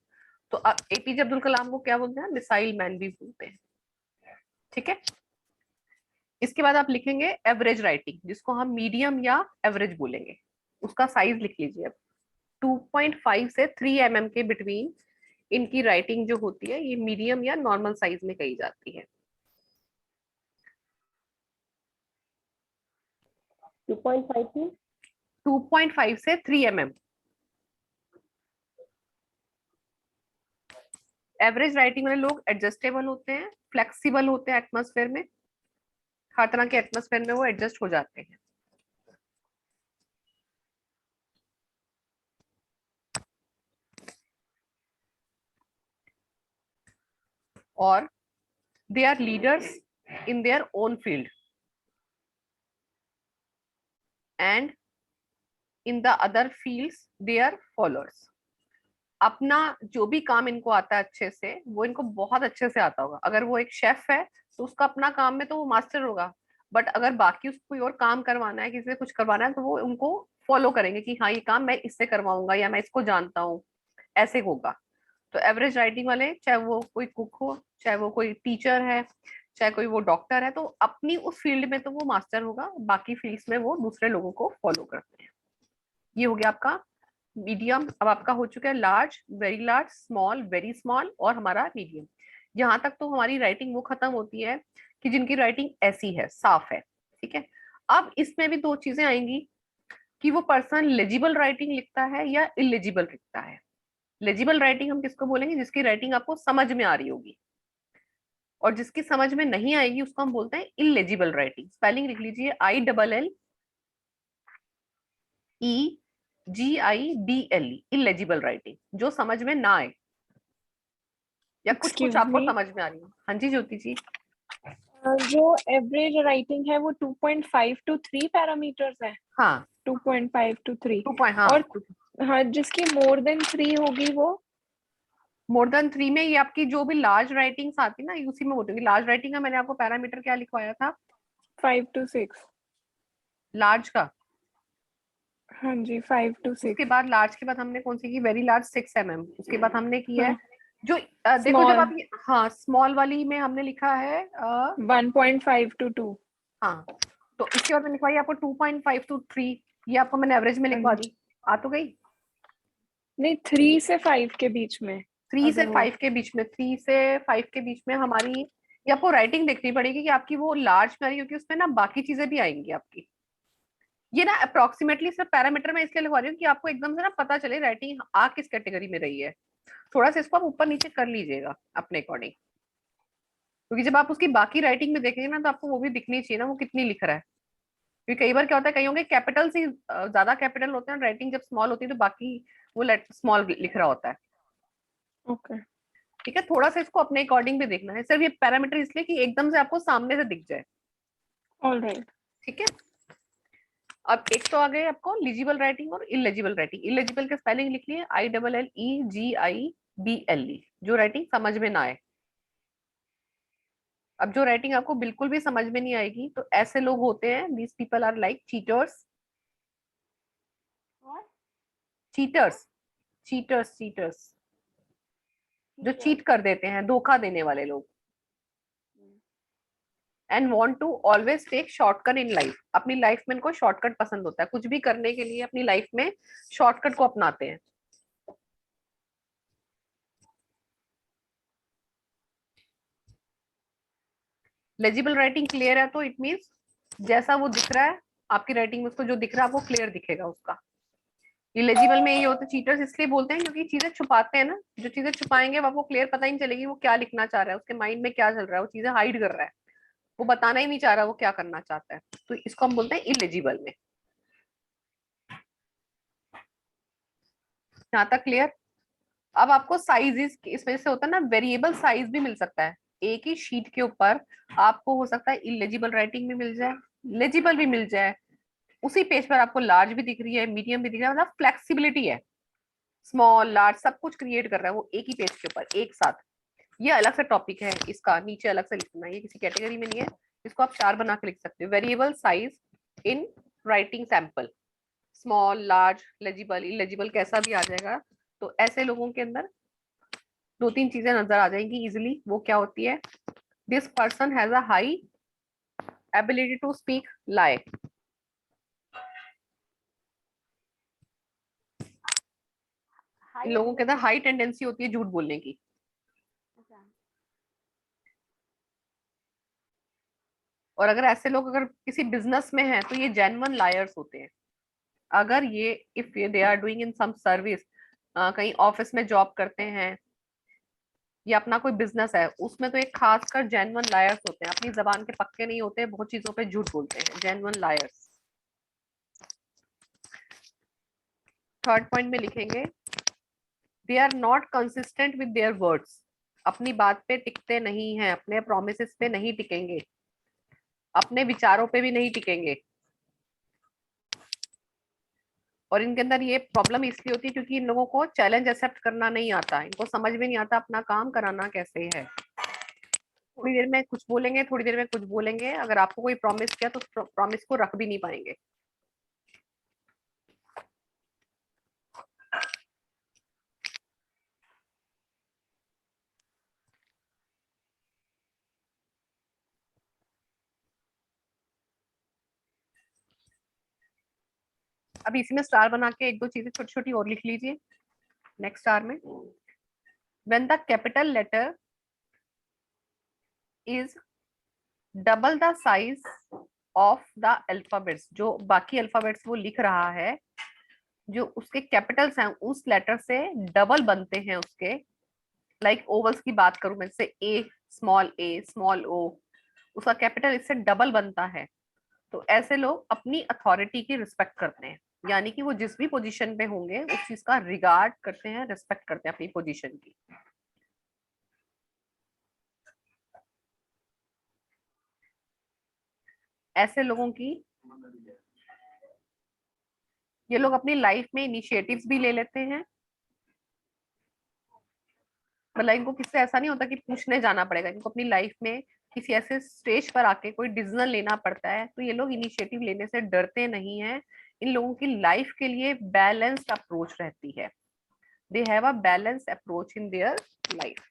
तो एपीजे अब्दुल कलाम को क्या बोलते हैं, मिसाइल मैन भी बोलते हैं। ठीक है, इसके बाद आप लिखेंगे एवरेज राइटिंग, जिसको हम मीडियम या एवरेज बोलेंगे। उसका साइज लिख लीजिए अब, 2.5 से 3 mm के बिटवीन इनकी राइटिंग जो होती है, ये मीडियम या नॉर्मल साइज में कही जाती है। 2.5 से 2.5 से 3 mm। एवरेज राइटिंग वाले लोग एडजस्टेबल होते हैं, फ्लेक्सिबल होते हैं, एटमॉस्फेयर में, हर तरह के एटमॉस्फेयर में वो एडजस्ट हो जाते हैं। और they are leaders in their own field and in the other fields they are followers. अपना जो भी काम इनको आता है अच्छे से, वो इनको बहुत अच्छे से आता होगा। अगर वो एक शेफ है तो उसका अपना काम में तो वो मास्टर होगा, बट अगर बाकी उसको कोई और काम करवाना है, किसी से कुछ करवाना है, तो वो उनको फॉलो करेंगे कि हाँ ये काम मैं इससे करवाऊंगा या मैं इसको जानता हूँ, ऐसे होगा। तो एवरेज राइटिंग वाले, चाहे वो कोई कुक हो, चाहे वो कोई टीचर है, चाहे कोई वो डॉक्टर है, तो अपनी उस फील्ड में तो वो मास्टर होगा, बाकी फील्ड्स में वो दूसरे लोगों को फॉलो करते हैं। ये हो गया आपका मीडियम। अब आपका हो चुका है large, very large, small, very small और हमारा मीडियम। यहाँ तक तो हमारी राइटिंग वो खत्म होती है कि जिनकी राइटिंग ऐसी है, साफ है। ठीक है, अब इसमें भी दो चीजें आएंगी कि वो पर्सन लेजिबल राइटिंग लिखता है या इलेजिबल लिखता है। लेजिबल राइटिंग हम किसको बोलेंगे, जिसकी राइटिंग आपको समझ में आ रही होगी, और जिसकी समझ में नहीं आएगी उसको हम बोलते हैं इलेजिबल राइटिंग। स्पेलिंग लिख लीजिए, ILLEGIBLE, इलेजिबल राइटिंग, जो समझ में ना आए या कुछ कुछ Excuse आपको me, समझ में आ रही हो। हाँ जी ज्योति जी। जो एवरेज राइटिंग है वो 2.5 to 3 पैरामीटर्स है। हाँ 2.5 to 3 2 पॉइंट, हाँ। और हाँ, जिसकी मोर देन 3 होगी वो मोर देन 3 में ये आपकी जो भी लार्ज राइटिंग्स आती है ना, उसी में होती है। लार्ज राइटिंग का मैंने आपको पैरामीटर क्या लिखवाया था, 5 to 6। लार्ज का। हाँ जी, 5 to 6। उसके बाद लार्ज के बाद हमने कौन सी की, वेरी लार्ज 6 mm। उसके बाद हमने की है हाँ, जो देखो जब आप स्मॉल हाँ स्मॉल वाली में हमने लिखा है 1.5 to 2। हाँ, तो इसके बाद मैंने लिखवाई आपको 2.5 to 3। ये आपको मैंने एवरेज में हाँ लिखवा जी, दी, आ तो गई। नहीं 3 से 5 के बीच में। 3 से अगर वो 5 के बीच में, 3 से 5 के बीच में हमारी, ये आपको राइटिंग देखनी पड़ेगी कि आपकी वो लार्ज में आ रही है, क्योंकि उसमें ना बाकी चीजें भी आएंगी आपकी। ये ना अप्रोक्सीमेटली सिर्फ पैरामीटर में इसलिए लिखवा रही हूँ कि आपको एकदम से ना पता चले राइटिंग आ किस कैटेगरी में रही है। थोड़ा सा इसको आप ऊपर नीचे कर लीजिएगा अपने अकॉर्डिंग, क्योंकि जब आप उसकी बाकी राइटिंग में देखेंगे ना, तो आपको वो भी दिखनी चाहिए ना वो कितनी लिख रहा है। क्योंकि कई बार क्या होता है, कईयों के कैपिटल से ज्यादा कैपिटल होते हैं, राइटिंग जब स्मॉल होती है तो बाकी वो स्मॉल लिख रहा होता है। ओके ठीक है, थोड़ा सा इसको अपने अकॉर्डिंग भी देखना है, सिर्फ ये पैरामीटर इसलिए कि एकदम से आपको सामने से दिख जाए। ऑलराइट। ठीक है, अब एक तो आ गए आपको लीजिबल राइटिंग और इलेजिबल राइटिंग। इलेजिबल के स्पेलिंग लिख लिए ILLEGIBLE, जो राइटिंग समझ में ना आए। अब जो राइटिंग आपको बिल्कुल भी समझ में नहीं आएगी, तो ऐसे लोग होते हैं, these people are like cheaters. Cheaters, cheaters, cheaters, जो चीट कर देते हैं, धोखा देने वाले लोग। And want to always take shortcut in life. अपनी लाइफ में इनको शॉर्टकट पसंद होता है, कुछ भी करने के लिए अपनी लाइफ में शॉर्टकट को अपनाते हैं। लेजिबल राइटिंग क्लियर है, तो इट मीन्स जैसा वो दिख रहा है आपकी राइटिंग में, उसको जो दिख रहा है आपको क्लियर दिखेगा उसका। इलेजिबल में ये होता है, चीटर्स इसलिए बोलते हैं क्योंकि चीजें छुपाते हैं ना, जो चीजें छुपाएंगे वो आपको क्लियर पता ही नहीं चलेगी वो क्या लिखना चाह रहा है, उसके माइंड में क्या चल रहा है, वो चीजें हाइड कर रहा है, वो बताना ही नहीं चाह रहा वो क्या करना चाहता है, तो इसको हम बोलते हैं इलेजिबल में। यहाँ तक क्लियर। अब आपको साइजेस इसमें से होता है ना, वेरिएबल साइज भी मिल सकता है। एक ही शीट के ऊपर आपको हो सकता है इलेजिबल राइटिंग भी मिल जाए, लेजिबल भी मिल जाए। उसी पेज पर आपको लार्ज भी दिख रही है, मीडियम भी दिख रहा है, मतलब फ्लेक्सिबिलिटी है। स्मॉल लार्ज सब कुछ क्रिएट कर रहा है वो एक ही पेज के ऊपर एक साथ। ये अलग से टॉपिक है, इसका नीचे अलग से लिखना है, ये किसी कैटेगरी में नहीं है। इसको आप 4 बना के लिख सकते हो। Variable size in writing sample, small large legible illegible कैसा भी आ जाएगा। तो ऐसे लोगों के अंदर 2-3 चीजें नजर आ जाएंगी इजिली। वो क्या होती है, this person has a high ability to speak lie. इन लोगों के अंदर हाई टेंडेंसी होती है झूठ बोलने की। और अगर ऐसे लोग अगर किसी बिजनेस में हैं तो ये जेन्युइन लायर्स होते हैं। अगर ये if they are doing in some service, कहीं ऑफिस में जॉब करते हैं या अपना कोई बिजनेस है उसमें, तो एक खासकर जेन्युइन लायर्स होते हैं, अपनी जबान के पक्के नहीं होते, बहुत चीजों पे झूठ बोलते हैं, जेन्युइन लायर्स। थर्ड पॉइंट में लिखेंगे, they are not consistent with their words. अपनी बात पे टिकते नहीं हैं, अपने प्रोमिस पे नहीं टिकेंगे, अपने विचारों पे भी नहीं टिकेंगे। और इनके अंदर ये प्रॉब्लम इसलिए होती है क्योंकि इन लोगों को चैलेंज एक्सेप्ट करना नहीं आता, इनको समझ में नहीं आता अपना काम कराना कैसे है। थोड़ी देर में कुछ बोलेंगे, थोड़ी देर में कुछ बोलेंगे, अगर आपको कोई प्रॉमिस किया तो प्रॉमिस को रख भी नहीं पाएंगे। अब इसी में स्टार बना के 1-2 चीजें छोटी छोटी और लिख लीजिए नेक्स्ट स्टार में। When the capital letter is double the size of the alphabets, जो बाकी अल्फाबेट्स वो लिख रहा है, जो उसके कैपिटल्स हैं उस लेटर से डबल बनते हैं उसके। लाइक ओवल्स की बात करूं मैं, जैसे ए स्मॉल ओ, उसका कैपिटल इससे डबल बनता है। तो ऐसे लोग अपनी अथॉरिटी की रिस्पेक्ट करते हैं, यानी कि वो जिस भी पोजीशन पे होंगे उस चीज का रिगार्ड करते हैं, रिस्पेक्ट करते हैं अपनी पोजीशन की। ऐसे लोगों की, ये लोग अपनी लाइफ में इनिशिएटिव्स भी ले लेते हैं। मतलब इनको किससे ऐसा नहीं होता कि पूछने जाना पड़ेगा, इनको अपनी लाइफ में किसी ऐसे स्टेज पर आके कोई डिसीजन लेना पड़ता है तो ये लोग इनिशिएटिव लेने से डरते नहीं हैं। इन लोगों की लाइफ के लिए बैलेंस्ड अप्रोच रहती है, they have a balanced approach in their life.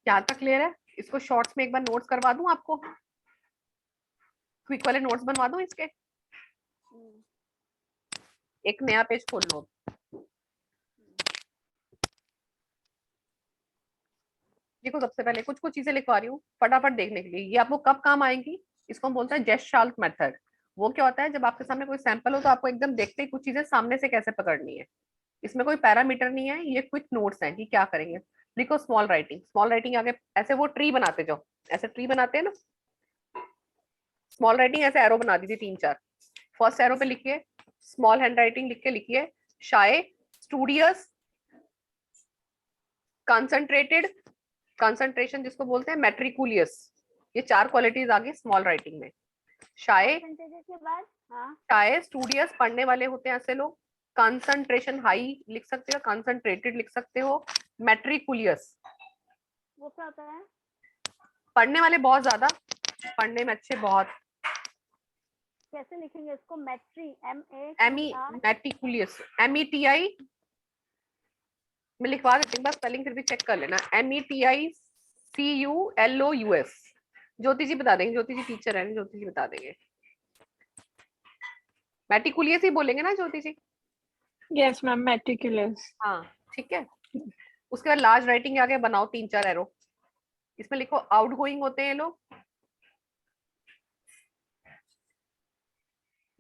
यहाँ तक क्लियर है? इसको शॉर्ट्स में एक बार नोट्स करवा दूं आपको, क्विक वाले नोट्स बनवा दूं इसके। एक नया पेज खोल लो। देखो सबसे पहले कुछ कुछ चीजें लिखवा रही हूँ फटाफट देखने के लिए, ये आपको कब काम आएंगी, इसको हम बोलते हैं जेस्चाल्ट मेथड। वो क्या होता है, जब आपके सामने कोई सैंपल हो तो आपको एकदम देखते ही कुछ चीजें सामने से कैसे पकड़नी है। इसमें कोई पैरामीटर नहीं है, ये क्विक नोट्स हैं कि क्या करेंगे। लिखो स्मॉल राइटिंग, स्मॉल राइटिंग आगे ऐसे वो ट्री बनाते जाओ, ऐसे ट्री बनाते हैं ना, स्मॉल राइटिंग ऐसे एरो बना दी थी 3 4। फर्स्ट एरो पे लिखिए स्मॉल हैंड राइटिंग लिख के लिखिए शाय, स्टूडियस, कंसंट्रेटेड, कंसंट्रेशन जिसको बोलते हैं मेट्रिकुलियस। ये 4 क्वालिटीज आ गई स्मॉल राइटिंग में। शाय, परसेंटेज के बाद हाँ शाय स्टूडियस पढ़ने वाले होते हैं ऐसे लोग, कंसंट्रेशन हाई लिख सकते हो, कंसंट्रेटेड लिख सकते हो, मेट्रिकुलियस वो क्या होता है? पढ़ने वाले बहुत ज्यादा, पढ़ने में अच्छे बहुत, कैसे लिखेंगे इसको? मैट्री मेटिकुलियस METI मैं लिखवा देती हूँ, बस स्पेलिंग फिर भी चेक कर लेना, METICULOUS। ज्योति जी बता देंगे, ज्योति जी टीचर है, ज्योति जी बता देंगे। मेटिकुलियस ही बोलेंगे ना ज्योति जी? Yes, ma'am. Meticulous. हाँ ठीक है। उसके बाद लार्ज राइटिंग आगे बनाओ 3 4 एरो, इसमें लिखो आउट गोइंग होते हैं ये लोग,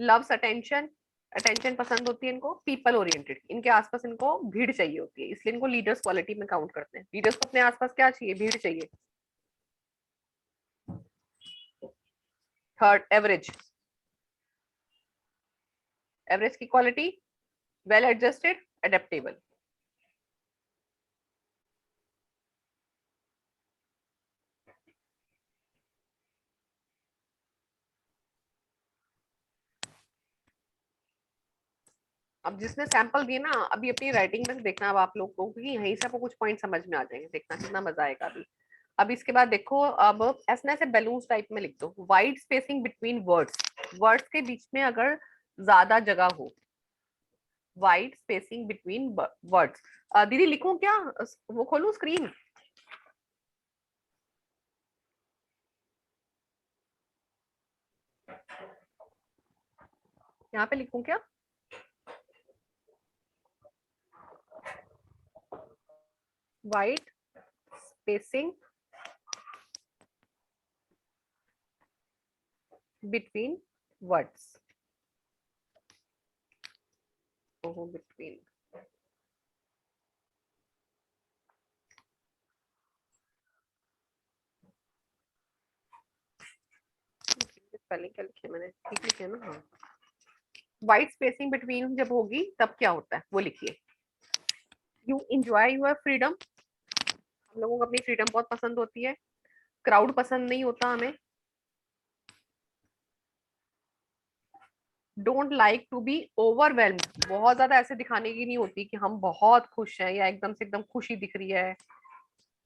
लव्स अटेंशन, अटेंशन पसंद होती है इनको, पीपल ओरिएंटेड, इनके आसपास इनको भीड़ चाहिए होती है, इसलिए इनको लीडर्स क्वालिटी में काउंट करते हैं। लीडर्स को अपने आसपास क्या चाहिए, भीड़ चाहिए। थर्ड एवरेज, एवरेज की क्वालिटी वेल एडजस्टेड, एडेप्टेबल। अब जिसने सैंपल दिए ना, अभी अपनी राइटिंग में से देखना अब आप लोग को, क्योंकि यहीं से आपको कुछ पॉइंट समझ में आ जाएंगे, देखना कितना मजा आएगा अभी। अब इसके बाद देखो, अब ऐसे बैलून्स टाइप में लिख दो, wide spacing between words, words के बीच में अगर ज्यादा जगह हो, वाइड स्पेसिंग बिटवीन वर्ड्स। दीदी लिखूं क्या, वो खोलूं स्क्रीन? यहाँ पे लिखूं क्या? वाइड स्पेसिंग बिटवीन वर्ड्स, ओहो बिटवीन, पहले क्या लिखे मैंने, ठीक लिखे ना? हाँ, वाइड स्पेसिंग बिटवीन जब होगी तब क्या होता है वो लिखिए। यू एंजॉय योर फ्रीडम, हम लोगों को अपनी फ्रीडम बहुत पसंद होती है, क्राउड पसंद नहीं होता हमें। Don't like to be overwhelmed, बहुत ज्यादा ऐसे दिखाने की नहीं होती कि हम बहुत खुश हैं या एकदम से एकदम खुशी दिख रही है,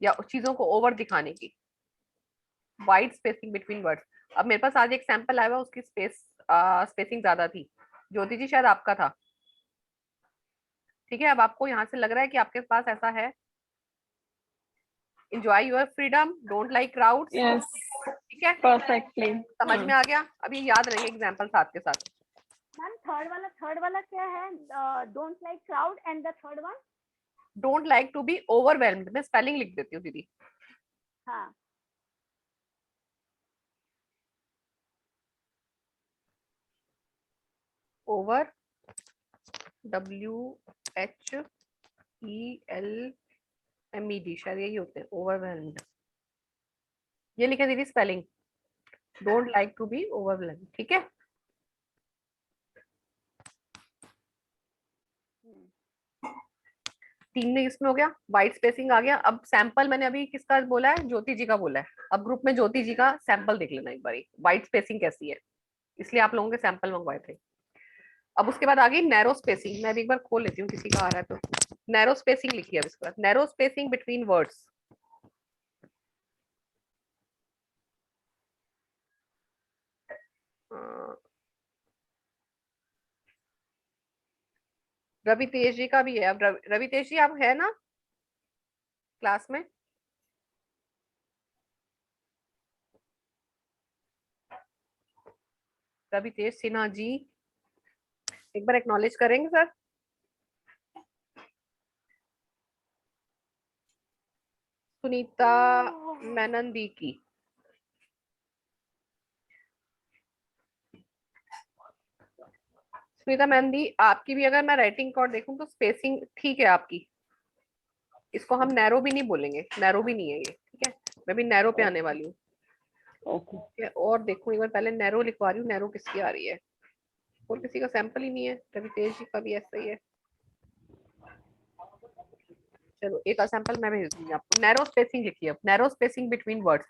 या चीजों को ओवर दिखाने की। Wide spacing between words. अब मेरे पास आज एक सैंपल आया हुआ, उसकी स्पेसिंग ज्यादा थी, ज्योति जी शायद आपका था, ठीक है। अब आपको यहाँ से लग रहा है कि आपके पास ऐसा है, enjoy your freedom, don't like crowds, Yes, ठीक है, perfectly. समझ में आ गया। अभी याद रहे एग्जाम्पल साथ के साथ। मैम थर्ड वाला क्या है? Don't like crowd and the third one? Don't like to be overwhelmed, मैं स्पेलिंग लिख देती हूँ दीदी। हाँ ओवर, WHELMED, शायद यही होते हैं, ओवरवेल्म्ड। ये लिखे दीदी spelling, don't like to be overwhelmed, ठीक है। तीन में इसमें हो गया, वाइट स्पेसिंग आ गया। अब सैंपल मैंने अभी किसका बोला है, ज्योति जी का बोला है। अब ग्रुप में ज्योति जी का सैंपल देख लेना एक बारी, वाइट स्पेसिंग कैसी है, इसलिए आप लोगों के सैंपल मंगवाए थे। अब उसके बाद आ गई नैरो स्पेसिंग, मैं अभी एक बार खोल लेती हूँ किसी का आ रहा है तो। नैरो स्पेसिंग लिखी है अब इसके बाद, narrow spacing between words. Ravi Tej ji का भी है। अब रवि तेज जी आप है ना क्लास में? रवि तेज सिन्हा जी एक बार एक्नॉलेज करेंगे सर? सुनीता मेनन की। सुनीता मेहंदी, आपकी भी अगर मैं राइटिंग कोड देखूं तो स्पेसिंग ठीक है आपकी। इसको हम नैरो भी नहीं बोलेंगे, नैरो भी नहीं है ये, ठीक है। मैं भी नैरो पे आने वाली हूँ। ओके। ठीक है, और देखो एक बार पहले नैरो लिखवा रही हूँ, नैरो किसकी आ रही है। और किसी का सैंपल ही नहीं है, रवि तेज जी का भी ऐसा ही है। चलो एक और सैंपल मैं भेज दूंगी आपको। नैरो स्पेसिंग लिखिए, नैरो स्पेसिंग बिटवीन वर्ड्स।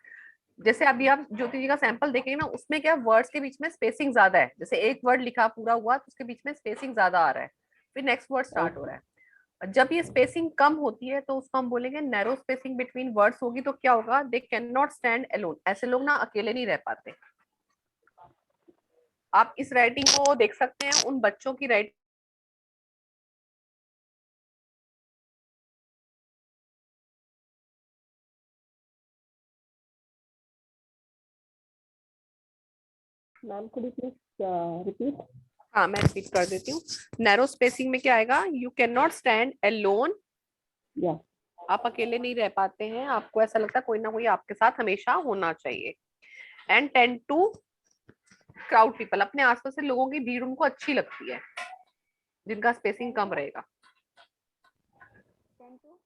जैसे अभी आप ज्योति जी का सैंपल देखेंगे ना, उसमें क्या वर्ड्स के बीच में स्पेसिंग ज्यादा है। जैसे एक वर्ड लिखा पूरा हुआ तो उसके बीच में स्पेसिंग ज्यादा आ रहा है, फिर नेक्स्ट वर्ड स्टार्ट हो रहा है। जब ये स्पेसिंग कम होती है तो उसको हम बोलेंगे नैरो स्पेसिंग बिटवीन वर्ड्स होगी। तो क्या होगा, they can not stand alone. ऐसे लोग ना अकेले नहीं रह पाते। आप इस राइटिंग को देख सकते हैं उन बच्चों की writing. Ma'am could you please repeat? हाँ मैं रिपीट कर देती हूँ। नैरो स्पेसिंग में क्या आएगा, you can not stand alone. Yeah. आप अकेले नहीं रह पाते हैं, आपको ऐसा लगता है कोई ना कोई आपके साथ हमेशा होना चाहिए। And tend to crowd people, अपने आसपास से लोगों की भीड़ उनको अच्छी लगती है जिनका स्पेसिंग कम रहेगा। 10 to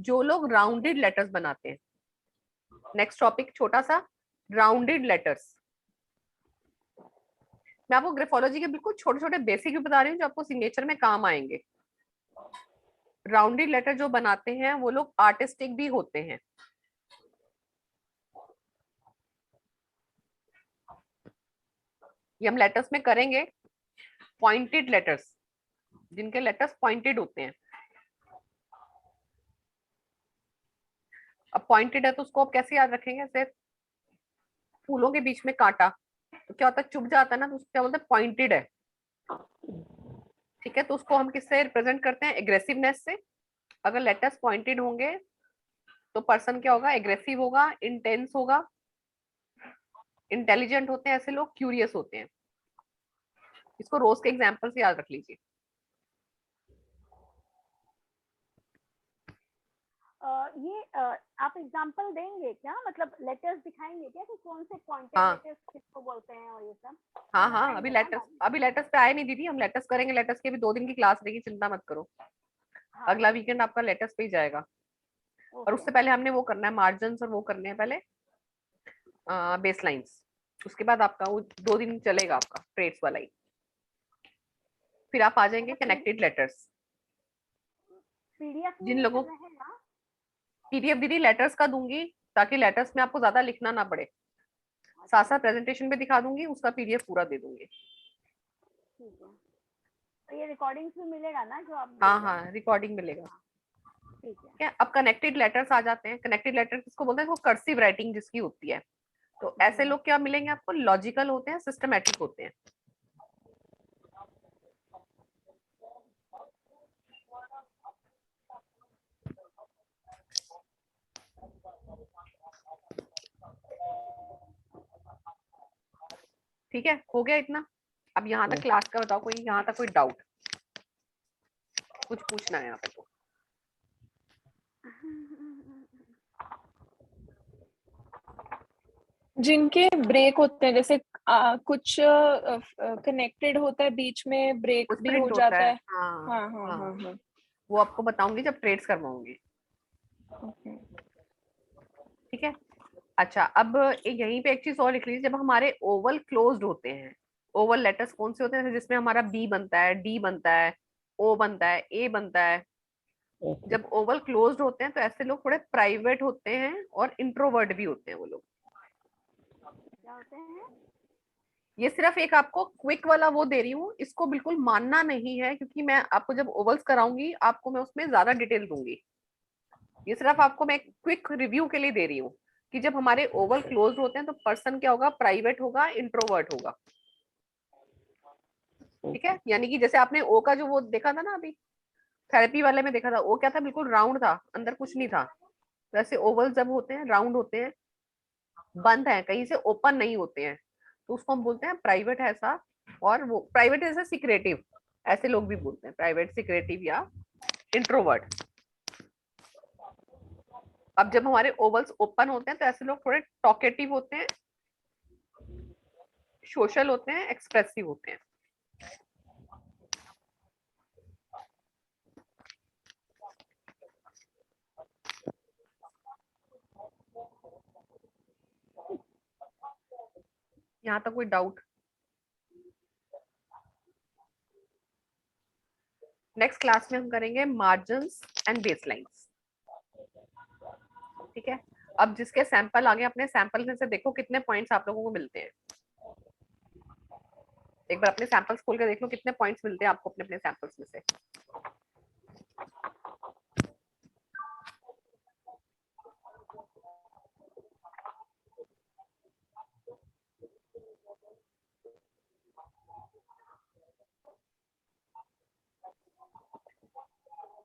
जो लोग राउंडेड लेटर्स बनाते हैं। नेक्स्ट टॉपिक छोटा सा, राउंडेड लेटर्स। मैं आपको ग्राफोलॉजी के बिल्कुल छोटे छोटे बेसिक भी बता रही हूँ जो आपको सिग्नेचर में काम आएंगे। राउंडेड लेटर जो बनाते हैं वो लोग आर्टिस्टिक भी होते हैं। ये हम लेटर्स में करेंगे। पॉइंटेड लेटर्स, जिनके लेटर्स पॉइंटेड होते हैं। अब पॉइंटेड है तो उसको आप कैसे याद रखेंगे, जैसे फूलों के बीच में कांटा, तो क्या होता है, चुभ जाता है ना, तो उसको क्या बोलते हैं, पॉइंटेड है। ठीक है, तो उसको हम किससे रिप्रेजेंट करते हैं, एग्रेसिवनेस से। अगर लेटर्स पॉइंटेड होंगे तो पर्सन क्या होगा, एग्रेसिव होगा, इंटेंस होगा, इंटेलिजेंट होते हैं ऐसे लोग, क्यूरियस होते हैं। इसको रोज के एग्जाम्पल से याद रख लीजिए। आप एग्जांपल देंगे क्या, मतलब लेटर्स दिखाएंगे क्या कि कौन से पॉइंटेड हाँ लेटर्स किसको बोलते हैं और ये सब? हाँ हाँ, बताएंगे ना बाद में? अभी लेटर्स पे आए नहीं दीदी, हम लेटर्स करेंगे। लेटर्स के भी 2 दिन की क्लास रहेगी, चिंता मत करो। हाँ अगला ठीक है, वीकेंड आपका लेटर्स पे ही जाएगा। और ओके। उससे पहले हमने वो करना है मार्जिन, और वो करने हैं पहले बेस लाइन्स। उसके बाद आपका वो 2 दिन चलेगा आपका ट्रेड्स वाला ही। फिर आप आ जाएंगे कनेक्टेड लेटर्स। पीडीएफ में जिन ये लोगों, सब रहेगा? पीडीएफ दीदी लेटर्स का दूंगी ताकि लेटर्स में आपको ज्यादा लिखना ना पड़े। साथ साथ प्रेजेंटेशन में दिखा दूंगी, उसका पीडीएफ पूरा दे दूंगी। ठीक है, तो ये रिकॉर्डिंग्स भी मिलेगा ना जो आप हाँ दे रहे हैं? हाँ, रिकॉर्डिंग मिलेगा। ठीक है। क्या, अब कनेक्टेड लेटर्स आ जाते हैं। कनेक्टेड लेटर किसको बोलते हैं, वो कर्सिव राइटिंग जिसकी होती है। तो ऐसे लोग क्या मिलेंगे आपको, लॉजिकल होते हैं, सिस्टमैटिक होते हैं। ठीक है, हो गया इतना। अब यहाँ तक क्लास का बताओ, कोई यहाँ तक कोई डाउट, कुछ पूछना है यहाँ पे तो। जिनके ब्रेक होते हैं, जैसे कुछ कनेक्टेड होता है, बीच में ब्रेक कुछ भी हो प्रिंट होता जाता है, है। हाँ हाँ हाँ हाँ, हाँ हाँ। वो आपको बताऊंगी जब ट्रेड्स करवाऊंगी। ओके। ठीक है। अच्छा, अब यहीं पे एक चीज और लिख लीजिए। जब हमारे ओवल क्लोज्ड होते हैं, ओवल लेटर्स कौन से होते हैं, जिसमें हमारा बी बनता है, डी बनता है, ओ बनता है, ए बनता है। Okay. जब ओवल क्लोज्ड होते हैं तो ऐसे लोग थोड़े प्राइवेट होते हैं और इंट्रोवर्ट भी होते हैं वो लोग। क्या होते हैं? ये सिर्फ एक आपको क्विक वाला वो दे रही हूँ, इसको बिल्कुल मानना नहीं है, क्योंकि मैं आपको जब ओवल्स कराऊंगी आपको मैं उसमें ज्यादा डिटेल दूंगी। ये सिर्फ आपको मैं क्विक रिव्यू के लिए दे रही हूँ कि जब हमारे ओवल क्लोज होते हैं तो पर्सन क्या होगा, प्राइवेट होगा, इंट्रोवर्ट होगा। ठीक है, यानी कि जैसे आपने ओ का जो वो देखा था ना अभी थेरेपी वाले में देखा था, ओ क्या था, बिल्कुल राउंड था, अंदर कुछ नहीं था। वैसे ओवल जब होते हैं राउंड होते हैं, बंद है, कहीं से ओपन नहीं होते हैं, तो उसको हम बोलते हैं प्राइवेट है ऐसा। और वो प्राइवेट ऐसा सीक्रेटिव, ऐसे लोग भी बोलते हैं प्राइवेट, सीक्रेटिव या इंट्रोवर्ट। अब जब हमारे ओवल्स ओपन होते हैं तो ऐसे लोग थोड़े टॉकेटिव होते हैं, सोशल होते हैं, एक्सप्रेसिव होते हैं। यहाँ तक कोई डाउट? नेक्स्ट क्लास में हम करेंगे मार्जिन्स एंड बेसलाइंस, ठीक है। अब जिसके सैंपल आगे, अपने सैंपल में से देखो कितने पॉइंट्स आप लोगों को मिलते हैं। एक बार अपने सैंपल्स खोल के देख लो कितने पॉइंट्स मिलते हैं आपको अपने अपने सैंपल्स में से।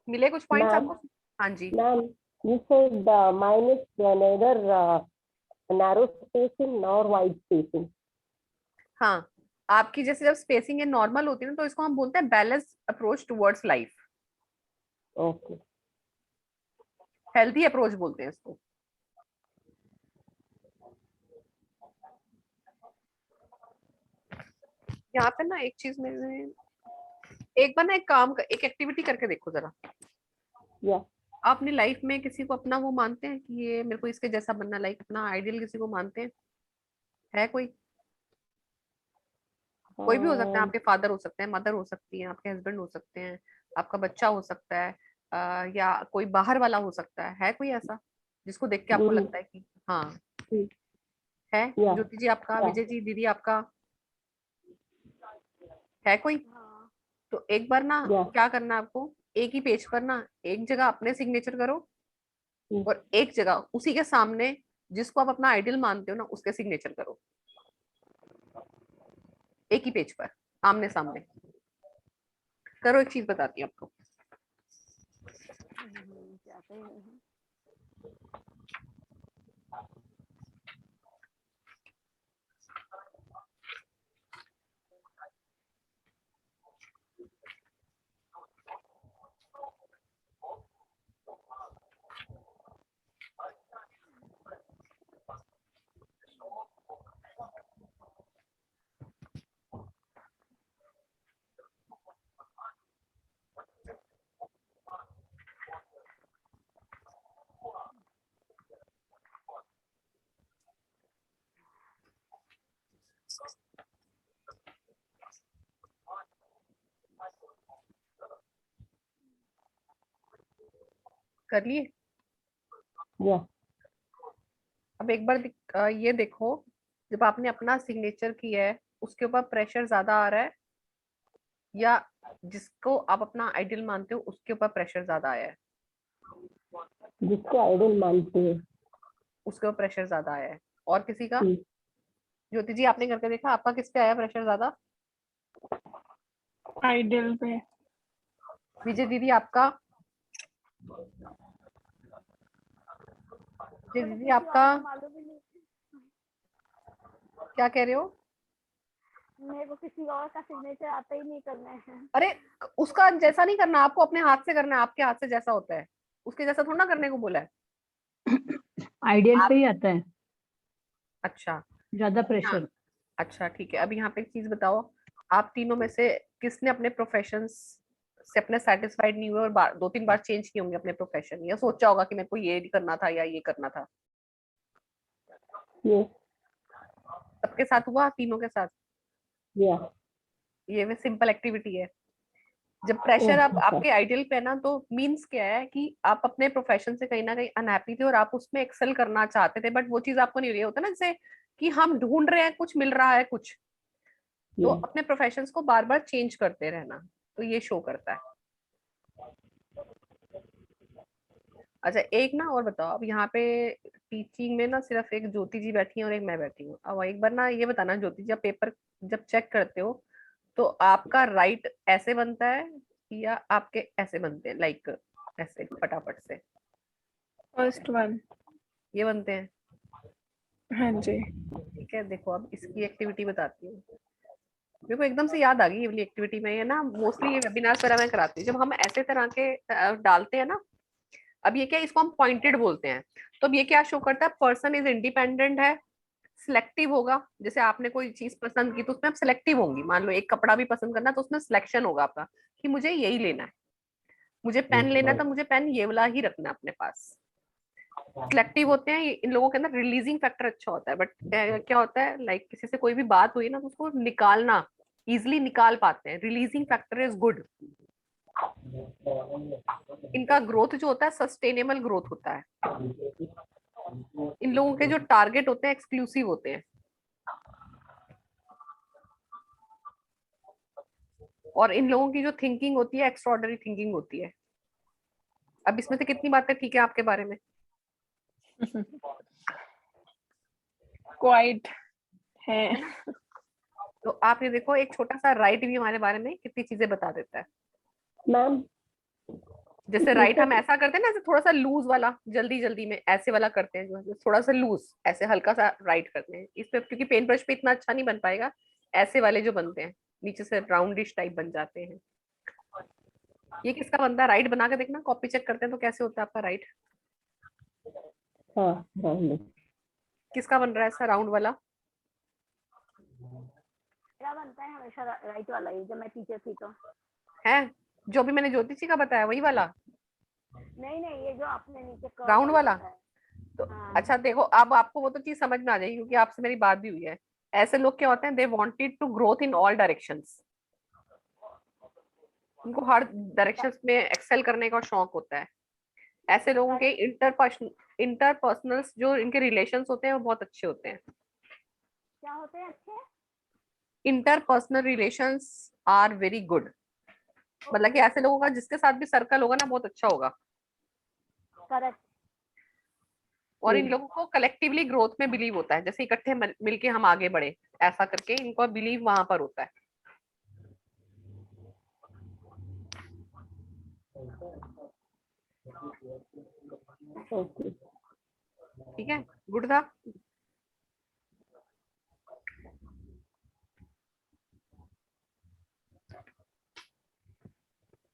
मिले कुछ पॉइंट्स मैम, आपको? हाँ जी। Ma'am, you said mine is neither narrow spacing nor wide spacing. हाँ, आपकी जैसे जब स्पेसिंग है नॉर्मल होती है ना, तो इसको हम बोलते हैं balance approach towards life, Okay. Healthy approach बोलते हैं इसको। यहाँ पे ना एक चीज मैंने, एक बार ना एक एक्टिविटी करके देखो जरा। Yeah. आप अपनी लाइफ में किसी को अपना वो मानते हैं कि ये मेरे को इसके जैसा बनना, लाइक अपना आइडियल किसी को मानते हैं? है कोई? कोई भी हो सकता है, आपके फादर हो सकते हैं, मदर हो सकती है, आपके हस्बैंड हो सकते हैं, आपका बच्चा हो सकता है, या कोई बाहर वाला हो सकता है कोई ऐसा जिसको देख के आपको गुरु. लगता है कि हाँ Hmm. है? Yeah. ज्योति जी आपका, Yeah. विजय जी, दीदी आपका, है कोई? हाँ तो एक बार ना Yeah. क्या करना है आपको, एक ही पेज पर ना एक जगह अपने सिग्नेचर करो, Hmm. और एक जगह उसी के सामने जिसको आप अपना आइडियल मानते हो ना उसके सिग्नेचर करो, एक ही पेज पर आमने सामने करो। एक चीज बताती हूँ आपको। जाते ही नहीं है। कर लिए? Yeah. अब एक बार ये देखो, जब आपने अपना सिग्नेचर किया है उसके ऊपर प्रेशर ज्यादा आ रहा है, या जिसको आप अपना आइडियल मानते हो उसके ऊपर प्रेशर ज्यादा आया है? जिसको आइडल मानते हैं. उसके ऊपर प्रेशर ज्यादा आया है। और किसी का? Hmm. ज्योति जी आपने करके देखा, आपका किस पे आया प्रेशर ज्यादा? आइडियल पे। विजय दीदी आपका? विजय दीदी किसी और आपका को मालूम ही नहीं, क्या कह रहे हो? मेरे को किसी और का सिग्नेचर आता ही नहीं करना है। अरे उसका जैसा नहीं करना, आपको अपने हाथ से करना है, आपके हाथ से जैसा होता है उसके जैसा थोड़ा ना करने को बोला है। आइडियल आप पे ही आता है अच्छा, ज्यादा हाँ, प्रेशर। अच्छा ठीक है। अब यहाँ पे एक चीज बताओ, आप तीनों में से किसने अपने प्रोफेशन से अपने सेटिस्फाइड नहीं हुए और दो तीन बार चेंज किए होंगे अपने प्रोफेशन, या सोचा होगा कि मेरे को ये करना था या ये करना था? Yes. सबके साथ हुआ? तीनों के साथ? Yeah. ये सिंपल एक्टिविटी है। जब प्रेशर आप Okay. आपके आइडियल पे है ना, तो मीन्स क्या है कि आप अपने प्रोफेशन से कहीं ना कहीं अनहैप्पी थे और आप उसमें एक्सेल करना चाहते थे, बट वो चीज आपको नहीं रही होता ना, जैसे कि हम ढूंढ रहे हैं, कुछ मिल रहा है कुछ, तो Yeah. अपने प्रोफेशंस को बार बार चेंज करते रहना, तो ये शो करता है। अच्छा एक ना और बताओ, अब यहाँ पे टीचिंग में ना सिर्फ एक ज्योति जी बैठी है और एक मैं बैठी हूँ। अब एक बार ना ये बताना ज्योति जी, आप पेपर जब चेक करते हो तो आपका राइट ऐसे बनता है या आपके ऐसे बनते हैं, लाइक ऐसे फटाफट से फर्स्ट वन। ये बनते हैं? हाँ जी। ठीक है, देखो अब इसकी एक्टिविटी बताती हूँ। मेरे को एकदम से याद आ गई ये वाली एक्टिविटी में, ये ना मोस्टली ये वेबिनार्स वगैरह में कराती हूँ। जब हम ऐसे तरह के डालते हैं ना, अब ये क्या, इसको हम पॉइंटेड बोलते हैं। तो अब ये क्या शो करता है, पर्सन इज इंडिपेंडेंट है, सिलेक्टिव होगा। जैसे आपने कोई चीज पसंद की तो उसमें आप सिलेक्टिव होंगी। मान लो एक कपड़ा भी पसंद करना तो उसमें सिलेक्शन होगा आपका कि मुझे यही लेना है। मुझे पेन लेना है तो मुझे पेन ये वाला ही रखना है अपने पास। सिलेक्टिव होते हैं इन लोगों के अंदर। रिलीजिंग फैक्टर अच्छा होता है, बट क्या होता है, लाइक किसी से कोई भी बात हुई ना तो उसको निकालना, इजिली निकाल पाते हैं। Releasing factor is good. इनका ग्रोथ जो होता है सस्टेनेबल ग्रोथ होता है। इन लोगों के जो टारगेट होते हैं एक्सक्लूसिव होते हैं। और इन लोगों की जो थिंकिंग होती है एक्स्ट्राऑर्डिनरी थिंकिंग होती है। अब इसमें से कितनी बातें ठीक है आपके बारे में? क्वाइट है। तो आप ये देखो, एक छोटा सा राइट भी हमारे बारे में कितनी चीजें बता देता है। मैम जैसे राइट हम ऐसा करते हैं ना, ऐसे थोड़ा सा लूज वाला, जल्दी जल्दी में ऐसे वाला करते हैं, जो थोड़ा सा लूज ऐसे हल्का सा राइट करते हैं। इस पे क्योंकि पेन ब्रश पे इतना अच्छा नहीं बन पाएगा, ऐसे वाले जो बनते हैं नीचे से राउंडिश टाइप बन जाते हैं। ये किसका बनता है? राइट बना के देखना, कॉपी चेक करते हैं तो कैसे होता है आपका राइट। हाँ राउंड किसका बन रहा है ऐसा राउंड वाला? मेरा बनता है हमेशा राइट वाला ही, जब मैं टीचर थी तो। है जो भी मैंने ज्योति जी का बताया वही वाला नहीं नहीं, ये जो आपने नीचे कर्व राउंड वाला। बताया। तो हाँ। अच्छा देखो, अब आपको वो तो चीज समझ में आ जाएगी क्योंकि आपसे मेरी बात भी हुई है। ऐसे लोग क्या होते हैं, they wanted to growth in all directions. उनको हर डायरेक्शंस में एक्सेल करने का शौक होता है। ऐसे लोगों के इंटरपर्सनल्स जो इनके रिलेशंस होते हैं वो बहुत अच्छे होते हैं। क्या होते हैं अच्छे? Interpersonal relations are very good. मतलब कि ऐसे लोगों का जिसके साथ भी सर्कल होगा ना बहुत अच्छा होगा। करेक्ट। और इन लोगों को कलेक्टिवली ग्रोथ में बिलीव होता है, जैसे इकट्ठे मिलके हम आगे बढ़े, ऐसा करके इनको बिलीव वहां पर होता है। ठीक है, गुड था।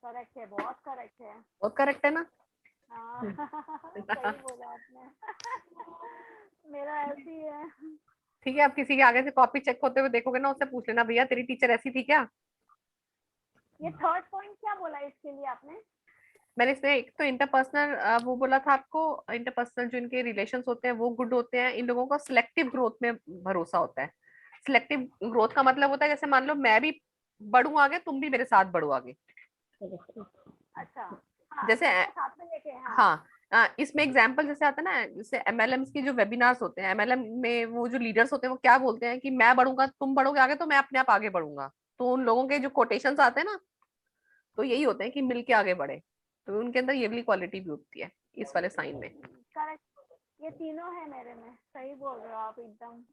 करेक्ट है, बहुत करेक्ट है। बहुत करेक्ट है ना? हाँ सही बोला आपने। मेरा ऐसी है। ठीक है, अब किसी के आगे से कॉपी चेक होते हुए देखोगे ना, उससे पूछ लेना भैया तेरी टीचर ऐसी थी क्या। ये थर्ड पॉइंट क्या बोला इसके लिए आपने? मैंने इसमें एक तो इंटरपर्सनल वो बोला था आपको। इंटरपर्सनल जो इनके रिलेशंस होते हैं वो गुड होते हैं। इन लोगों का सिलेक्टिव ग्रोथ में भरोसा होता है। सिलेक्टिव ग्रोथ का मतलब होता है जैसे मान लो मैं भी बढ़ूं आगे, तुम भी मेरे साथ बढ़ो आगे। अच्छा। हाँ, जैसे सबको साथ में लेके। हाँ। इसमें एग्जाम्पल जैसे आता है ना, जैसे एमएलएम की जो वेबिनार्स होते हैं, एमएलएम में वो जो लीडर्स होते हैं वो क्या बोलते हैं कि मैं बढ़ूंगा तुम बढ़ोगे आगे तो मैं अपने आप आगे बढ़ूंगा। तो उन लोगों के जो कोटेशंस आते हैं ना, तो यही होते हैं कि मिलके आगे बढ़े। तो उनके अंदर ये वाली क्वालिटी भी होती है इस वाले साइन में। करेक्ट। ये तीनों है मेरे में, सही बोल रहे हो आप एकदम।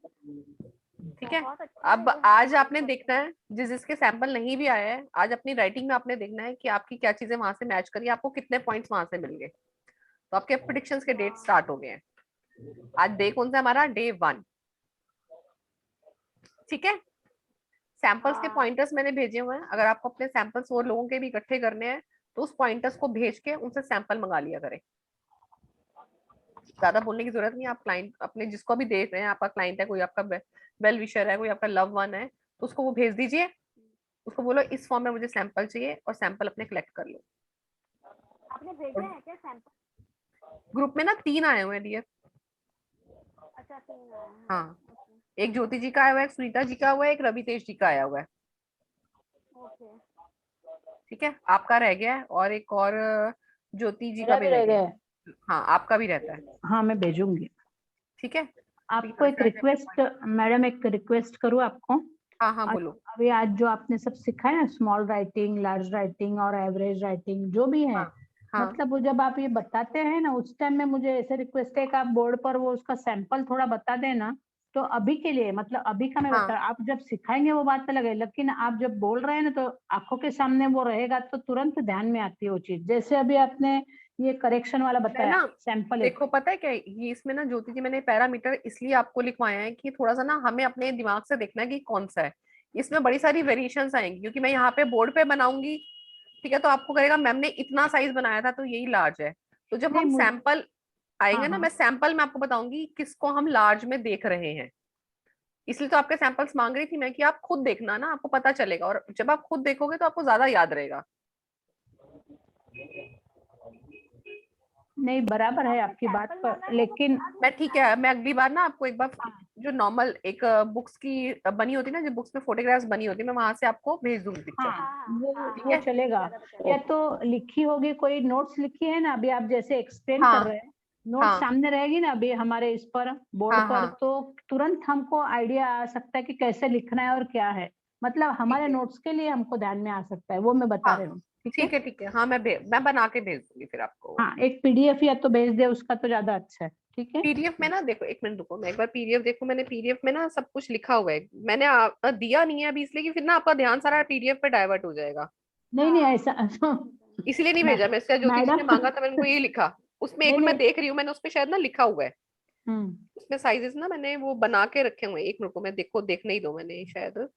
ठीक है, बहुत अच्छा है अब ये आज हमारे आपने को। देखना है, जिसके सैंपल नहीं भी आया है, आज अपनी राइटिंग में आपने देखना है कि आपकी क्या चीजें वहां से मैच करी, आपको कितने पॉइंट्स वहां से मिल गए। तो आपके प्रिडिक्शंस के डेट स्टार्ट हो गए हैं। आज डे कौन सा हमारा? डे 1। ठीक है, सैंपल्स के हाँ। पॉइंटर्स मैंने भेजे हुए हैं। अगर आपको अपने सैंपल्स और लोगों के भी इकट्ठे करने हैं तो उस पॉइंटर्स को भेज के उनसे सैंपल मंगा लिया करें। ज्यादा बोलने की जरूरत नहीं। आप क्लाइंट अपने जिसको भी देख रहे हैं, आपका क्लाइंट है, कोई आपका वेल विशर है, कोई आपका लव वन है, तो उसको वो भेज दीजिए। उसको बोलो इस फॉर्म में मुझे सैंपल चाहिए और सैंपल अपने कलेक्ट कर लो। आपने भेजे हैं क्या सैंपल? ग्रुप में ना 3 आए हुए हैं डियर। अच्छा, 3 आए हैं। हाँ, एक ज्योति जी का आया हुआ है, एक सुनीता जी का हुआ है, एक रवितेश जी का आया हुआ है। ओके। ठीक है, आपका रह गया है और एक और ज्योति जी का मेरा भी भी रह रह गया गया है। है। हाँ, आपका भी रहता है। हाँ मैं भेजूंगी। ठीक है, आपको एक रिक्वेस्ट, मैडम एक रिक्वेस्ट करूँ आपको। हाँ हाँ बोलो। अभी आज जो आपने सब सिखाया है, स्मॉल राइटिंग, लार्ज राइटिंग और एवरेज राइटिंग जो भी है, हाँ हाँ मतलब वो जब आप ये बताते हैं ना उस टाइम में मुझे ऐसे रिक्वेस्ट है कि आप बोर्ड पर वो उसका सैंपल थोड़ा बता देना। तो अभी के लिए मतलब अभी का मैं हाँ बता, आप जब सिखाएंगे वो बात अलग है, लेकिन आप जब बोल रहे हैं ना तो आंखों के सामने वो रहेगा तो तुरंत ध्यान में आती है वो चीज। जैसे अभी आपने ये करेक्शन वाला मैं बताया ना, सैंपल एक। देखो पता है क्या है? ये इसमें ना ज्योति जी मैंने पैरामीटर इसलिए आपको लिखवाया है कि थोड़ा सा ना हमें अपने दिमाग से देखना है कि कौन सा है। इसमें बड़ी सारी वेरिएशंस आएंगी क्योंकि मैं यहाँ पे बोर्ड पे बनाऊंगी। ठीक है, तो आपको करेगा मैम ने इतना साइज बनाया था तो यही लार्ज है। तो जब नहीं, हम मुझे- सैंपल आएंगे हाँ, ना, हाँ। मैं सैंपल में आपको बताऊंगी किसको हम लार्ज में देख रहे हैं। इसलिए तो आपके सैंपल्स मांग रही थी मैं कि आप खुद देखना ना, आपको पता चलेगा, और जब आप खुद देखोगे तो आपको ज्यादा याद रहेगा। नहीं, बराबर है आपकी बात, पर लेकिन मैं ठीक है, मैं अगली बार ना आपको एक बार हाँ। जो नॉर्मल एक बुक्स की बनी होती है ना, जो बुक्स में फोटोग्राफ्स बनी होती है, मैं वहां से आपको भेज दूंगी पिक्चर। हाँ, वो है? चलेगा। या तो लिखी होगी, कोई नोट्स लिखी है ना, अभी आप जैसे एक्सप्लेन हाँ, कर रहे हैं, नोट हाँ, सामने रहेगी ना अभी हमारे इस पर बोर्ड हाँ, पर, हाँ, तो तुरंत हमको आइडिया आ सकता है कि कैसे लिखना है और क्या है, मतलब हमारे है। नोट्स के लिए हमको ध्यान में आ सकता है, वो मैं बता हाँ रही हूँ। ठीक है। ठीक है, हाँ मैं बना के भेज दूंगी फिर आपको। हाँ, एक पीडीएफ या तो भेज दे उसका, तो ज्यादा अच्छा है। ठीक है। पीडीएफ में ना देखो, एक मिनट रुको, मैं एक बार पीडीएफ देखो, मैंने पीडीएफ में ना सब कुछ लिखा हुआ है, मैंने दिया नहीं है अभी, इसलिए कि फिर ना आपका ध्यान सारा पीडीएफ पे डाइवर्ट हो जाएगा। नहीं नहीं, ऐसा इसलिए नहीं भेजा मैं, इसका ज्योति जी ने मैडम मांगा था, मैंने उनको ये लिखा। उसमें एक नहीं मिनट मैं नहीं। देख रही हूँ, मैंने उसपे शायद ना लिखा हुआ है, हम्म। उसमें साइजेस ना मैंने वो बना के रखे हुए हैं। एक मिनट को मैं देखो, देखने ही दो, मैंने शायद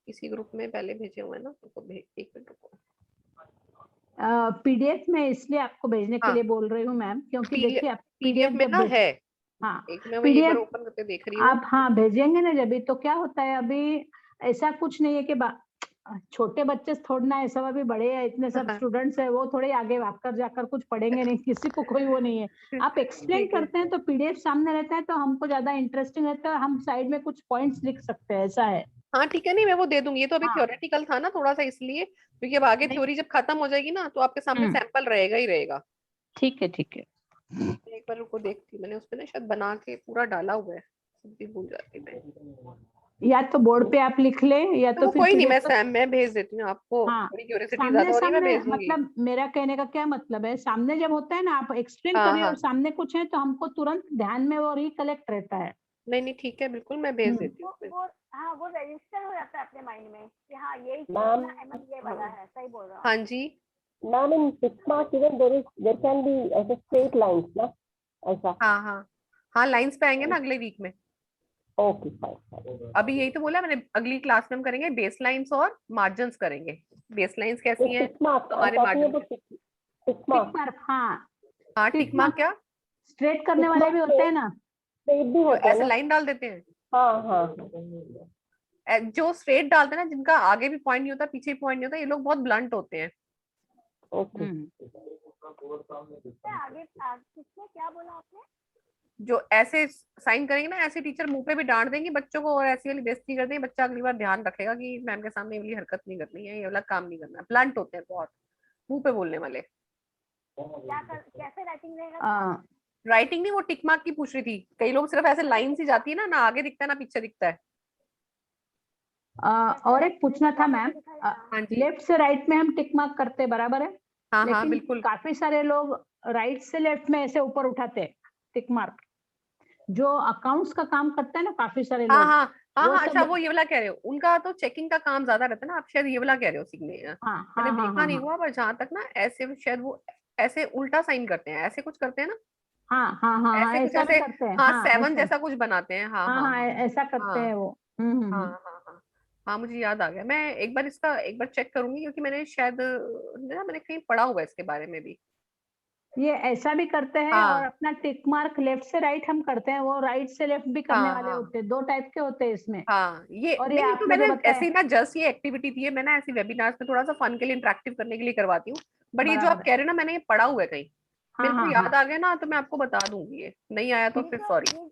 इसी ग्रुप में पहले भेजे हुए हैं ना, तो एक मिनट रुको। पीडीएफ में इसलिए आपको भेजने के हाँ, लिए बोल रही हूँ मैम, क्योंकि पीडीएफ देखिए आप पीडीएफ पीडीएफ में जब ना है, हाँ, एक मैं वही एक बार पीडीएफ ओपन करके देख रही हूँ। आप हाँ भेजेंगे ना जब भी, तो क्या होता है अभी, ऐसा कुछ नहीं है कि छोटे बच्चे थोड़ा ना है, सब अभी बड़े हैं, इतने सब स्टूडेंट्स है, वो थोड़े आगे आकर जाकर कुछ पढ़ेंगे नहीं, किसी को कोई वो नहीं है। आप एक्सप्लेन ठीक है, करते हैं तो पीडीएफ सामने रहता है, तो हमको ज्यादा इंटरेस्टिंग रहता है, हम साइड में कुछ पॉइंट्स लिख सकते हैं, ऐसा है। हाँ ठीक है, नहीं मैं वो दे दूंगी, ये तो अभी हाँ। थ्योरेटिकल था ना थोड़ा सा, इसलिए क्योंकि अब आगे नहीं। थ्योरी जब खत्म हो जाएगी ना, तो आपके सामने हम्म। सैंपल रहेगा ही रहेगा। ठीक है, ठीक है। एक बार उनको देखती, मैंने उसपे ना शायद बना के पूरा डाला हुआ है, सब भी भूल जाती मैं। या तो बोर्ड पे आप लिख ले, या तो तो वो फिर कोई नहीं, पीडीएफ मैं तो सैम मैं भेज देती हूँ आपको, हाँ, थोड़ी क्यूरियोसिटी सामने ज्यादा हो रही है, मैं सामने भेज दूंगी। मतलब मेरा कहने का क्या मतलब है, सामने जब होता है ना, आप एक्सप्लेन कर हाँ रही हो और हाँ, सामने कुछ है, तो हमको तुरंत ध्यान में वो रिकलेक्ट रहता है। नहीं नहीं ठीक है, बिल्कुल मैं भेज हम्म। देती हूँ फिर। वो हाँ वो रजिस्टर हो जाता है अपने माइंड में कि हाँ यही चीज मैम, ना अहमद ये वाला है, सही बोल रहा हूँ। हाँ जी, ma'am in 6 marks even there can be ऐसे straight lines ना, ऐसा। हाँ हाँ, हाँ लाइंस पे आएंगे ना अगले वीक में। Okay fine. अभी यही तो बोला मैंने, अगली क्लास में हम करेंगे बेस लाइन्स और मार्जिन्स करेंगे। बेस लाइन्स ये कैसी हैं, 6 marks हमारे talking margin. about 6 tick marks। Mark, हाँ। हाँ टिक टिक मार्क मार्क क्या, स्ट्रेट करने 6 वाले भी marks होते हैं ना। straight भी जो होते हैं ऐसे ना। लाइन डाल देते हैं, हाँ हाँ। जो स्ट्रेट डालते हैं ना, जिनका आगे भी पॉइंट नहीं होता पीछे भी पॉइंट नहीं होता, ये लोग बहुत ब्लंट होते हैं। ओके। आगे किसने क्या बोला आपने? जो ऐसे साइन करेंगे ना, ऐसे टीचर मुंह पे भी डांट देंगे बच्चों को, और ऐसी वाली बेइज्जती कर देंगे, बच्चा अगली बार ध्यान रखेगा कि मैम के सामने ये वाली हरकत नहीं करनी है, ये वाला काम नहीं करना है। ब्लंट होते हैं बहुत, मुंह पे बोलने वाले। कैसे राइटिंग रहेगा? राइटिंग नहीं, वो टिक मार्क की पूछ रही थी, कई लोग सिर्फ ऐसे लाइन सी जाती है ना, ना आगे दिखता है ना पीछे दिखता है। और एक पूछना था मैम, हाँ जी, लेफ्ट से राइट में हम टिक मार्क करते बराबर है, हाँ हाँ लेकिन बिल्कुल, काफी सारे लोग राइट से लेफ्ट में ऐसे ऊपर उठाते टिक मार्क, जो अकाउंट्स का काम करता है ना, काफी सारे हाँ लोग हाँ हाँ वो हाँ, अच्छा सब। वो ये वाला कह रहे हो, उनका तो चेकिंग का काम ज्यादा रहता है ना, आप शायद ये वाला कह रहे हो सीखने। हाँ मैंने हाँ हाँ देखा हाँ नहीं हाँ हुआ, पर जहां तक ना ऐसे शायद वो ऐसे उल्टा साइन करते हैं, ऐसे कुछ करते हैं ना, हाँ हाँ हाँ हाँ, ऐसे कुछ ऐसा भी ऐसे, करते हैं, हाँ हाँ 7 ऐसा, जैसा कुछ बनाते हैं, हाँ हाँ हाँ हाँ हाँ ऐसा करते हाँ हैं वो। हाँ हाँ हाँ हाँ, मुझे याद आ गया, मैं एक बार इसका एक बार चेक करूंगी, क्योंकि मैंने शायद ना मैंने कहीं पढ़ा हुआ है इसके बारे में भी। ये ऐसा भी करते हैं, और हाँ अपना टिक मार्क लेफ्ट से राइट हम करते हैं, वो राइट से लेफ्ट भी करने हाँ वाले हाँ होते हैं, दो टाइप के होते हैं इसमें। हाँ, ये और ये नहीं, ये तो आपने मैंने जो बताया ऐसे ही ना, जस्ट ये एक्टिविटी थी, मैं ना ऐसी वेबिनार्स में थोड़ा सा फन के लिए इंटरेक्टिव करने के लिए करवाती हूँ, बट ये जो आप बराबर है। कह रहे हैं ना, मैंने ये पढ़ा हुआ है कहीं, हाँ मेरे को हाँ हाँ, याद आ गया ना, तो मैं आपको बता दूंगी, ये नहीं आया तो फिर सॉरी।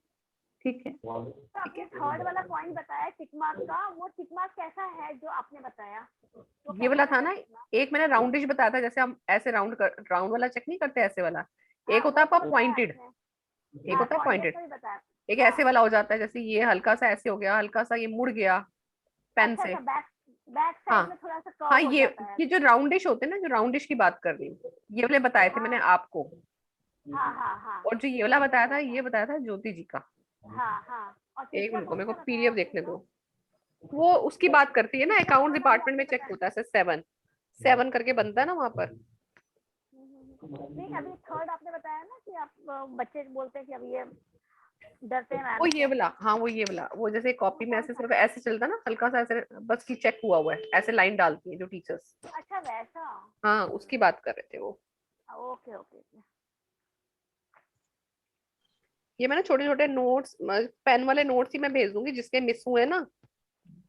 ठीक है। आपने थर्ड वाला पॉइंट बताया टिक मार्क का, वो टिक मार्क कैसा है जो आपने बताया? ये वाला था ना, एक मैंने राउंडिश बताया था, जैसे हम ऐसे राउंड वाला चेक नहीं करते ऐसे वाला, एक होता है आपका पॉइंटेड, एक होता है पॉइंटेड, एक ऐसे वाला हो जाता है, जैसे ये हल्का सा ऐसे हो गया, हल्का सा ये मुड़ गया पेन से। बैक बैक हाँ साइड में थोड़ा सा हाँ, कर्व हो ये जाता है। ये जो राउंडिश होते हैं ना, जो राउंडिश की बात कर रही हूँ, ये वाले बताए थे मैंने आपको, हाँ हाँ हाँ और जो ये वाला बताया था, ये बताया था ज्योति जी का। हाँ हाँ। और एक तीसरा मिनट को, कौन मेरे सा को बताया पीडीएफ आपने देखने तो? दो, वो उसकी बात करती है ना, अकाउंट डिपार्टमेंट में चेक होता है, 7 करके बनता है ना वहां पर। नहीं अभी थर्ड आपने बताया ना कि आप बच्चे बोलते हैं कि अब ये डरते हैं वो मैम ये से। वाला, हाँ वो ये वाला, वो जैसे कॉपी में ऐसे सिर्फ ऐसे चलता है ना, हल्का सा ऐसे बस की चेक हुआ हुआ है, ऐसे लाइन डालती है जो टीचर्स। अच्छा वैसा। हाँ उसकी बात कर रहे थे वो। Okay okay. ये मैंने छोटे छोटे नोट्स, पेन वाले नोट्स ही मैं भेज दूंगी जिसके मिस हुए ना।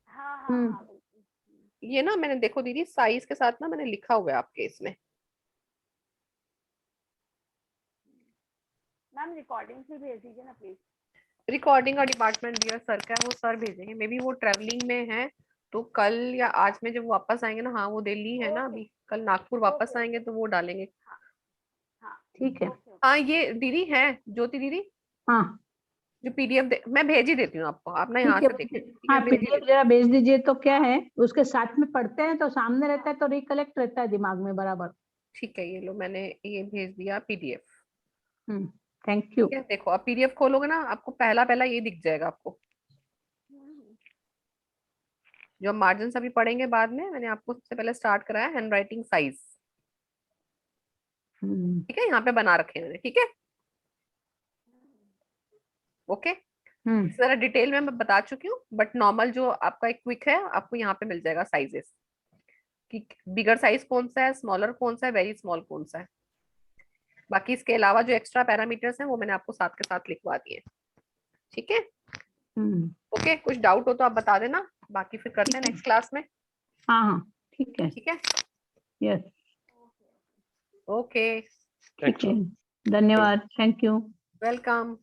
हाँ हाँ हम्म। हाँ बिल्कुल। ये ना मैंने देखो दीदी साइज के साथ ना मैंने लिखा हुआ है आपके इसमें। मैम रिकॉर्डिंग भी भेज दीजिए ना प्लीज। रिकॉर्डिंग का डिपार्टमेंट दिया सर का है, वो सर भेजेंगे, मे बी वो ट्रेवलिंग में है, तो कल या आज में जब वापस आएंगे ना, हाँ वो दिल्ली है ना ओके अभी, कल नागपुर वापस ओके आएंगे तो वो डालेंगे। हाँ ठीक है। ओके हाँ ये दीदी है ज्योति दीदी, हाँ जो पीडीएफ मैं भेज ही देती हूँ आपको, आप ना यहाँ ठीक है, से देखिए, ठीक हाँ है भेज ही पीडीएफ देती जरा भेज दीजिए। तो क्या है, उसके साथ में पढ़ते हैं तो सामने रहता है तो रिकलेक्ट रहता है दिमाग में बराबर। हूँ। ठीक है, ये लो मैंने ये भेज दिया पीडीएफ। Thank you. ठीक है, देखो आप पीडीएफ खोलोगे ना, आपको पहला पहला ये दिख जाएगा आपको, जो मार्जिन अभी पढ़ेंगे बाद में, मैंने आपको सबसे पहले स्टार्ट कराया हैंड राइटिंग साइज। ठीक है, यहाँ पे बना रखे हैं मैंने, ठीक है ओके। जरा डिटेल में मैं बता चुकी हूँ, बट नॉर्मल जो आपका एक क्विक है आपको यहाँ पे मिल जाएगा साइजेस, कि बिगर साइज कौन सा है, स्मॉलर कौन सा है, वेरी स्मॉल कौन सा है। बाकी इसके अलावा जो एक्स्ट्रा पैरामीटर्स हैं वो मैंने आपको साथ के साथ लिखवा दिए। ठीक है ओके, कुछ डाउट हो तो आप बता देना, बाकी फिर करते हैं नेक्स्ट क्लास में। हाँ हाँ ठीक है। ठीक है यस ओके, ठीक है, धन्यवाद, थैंक यू। वेलकम।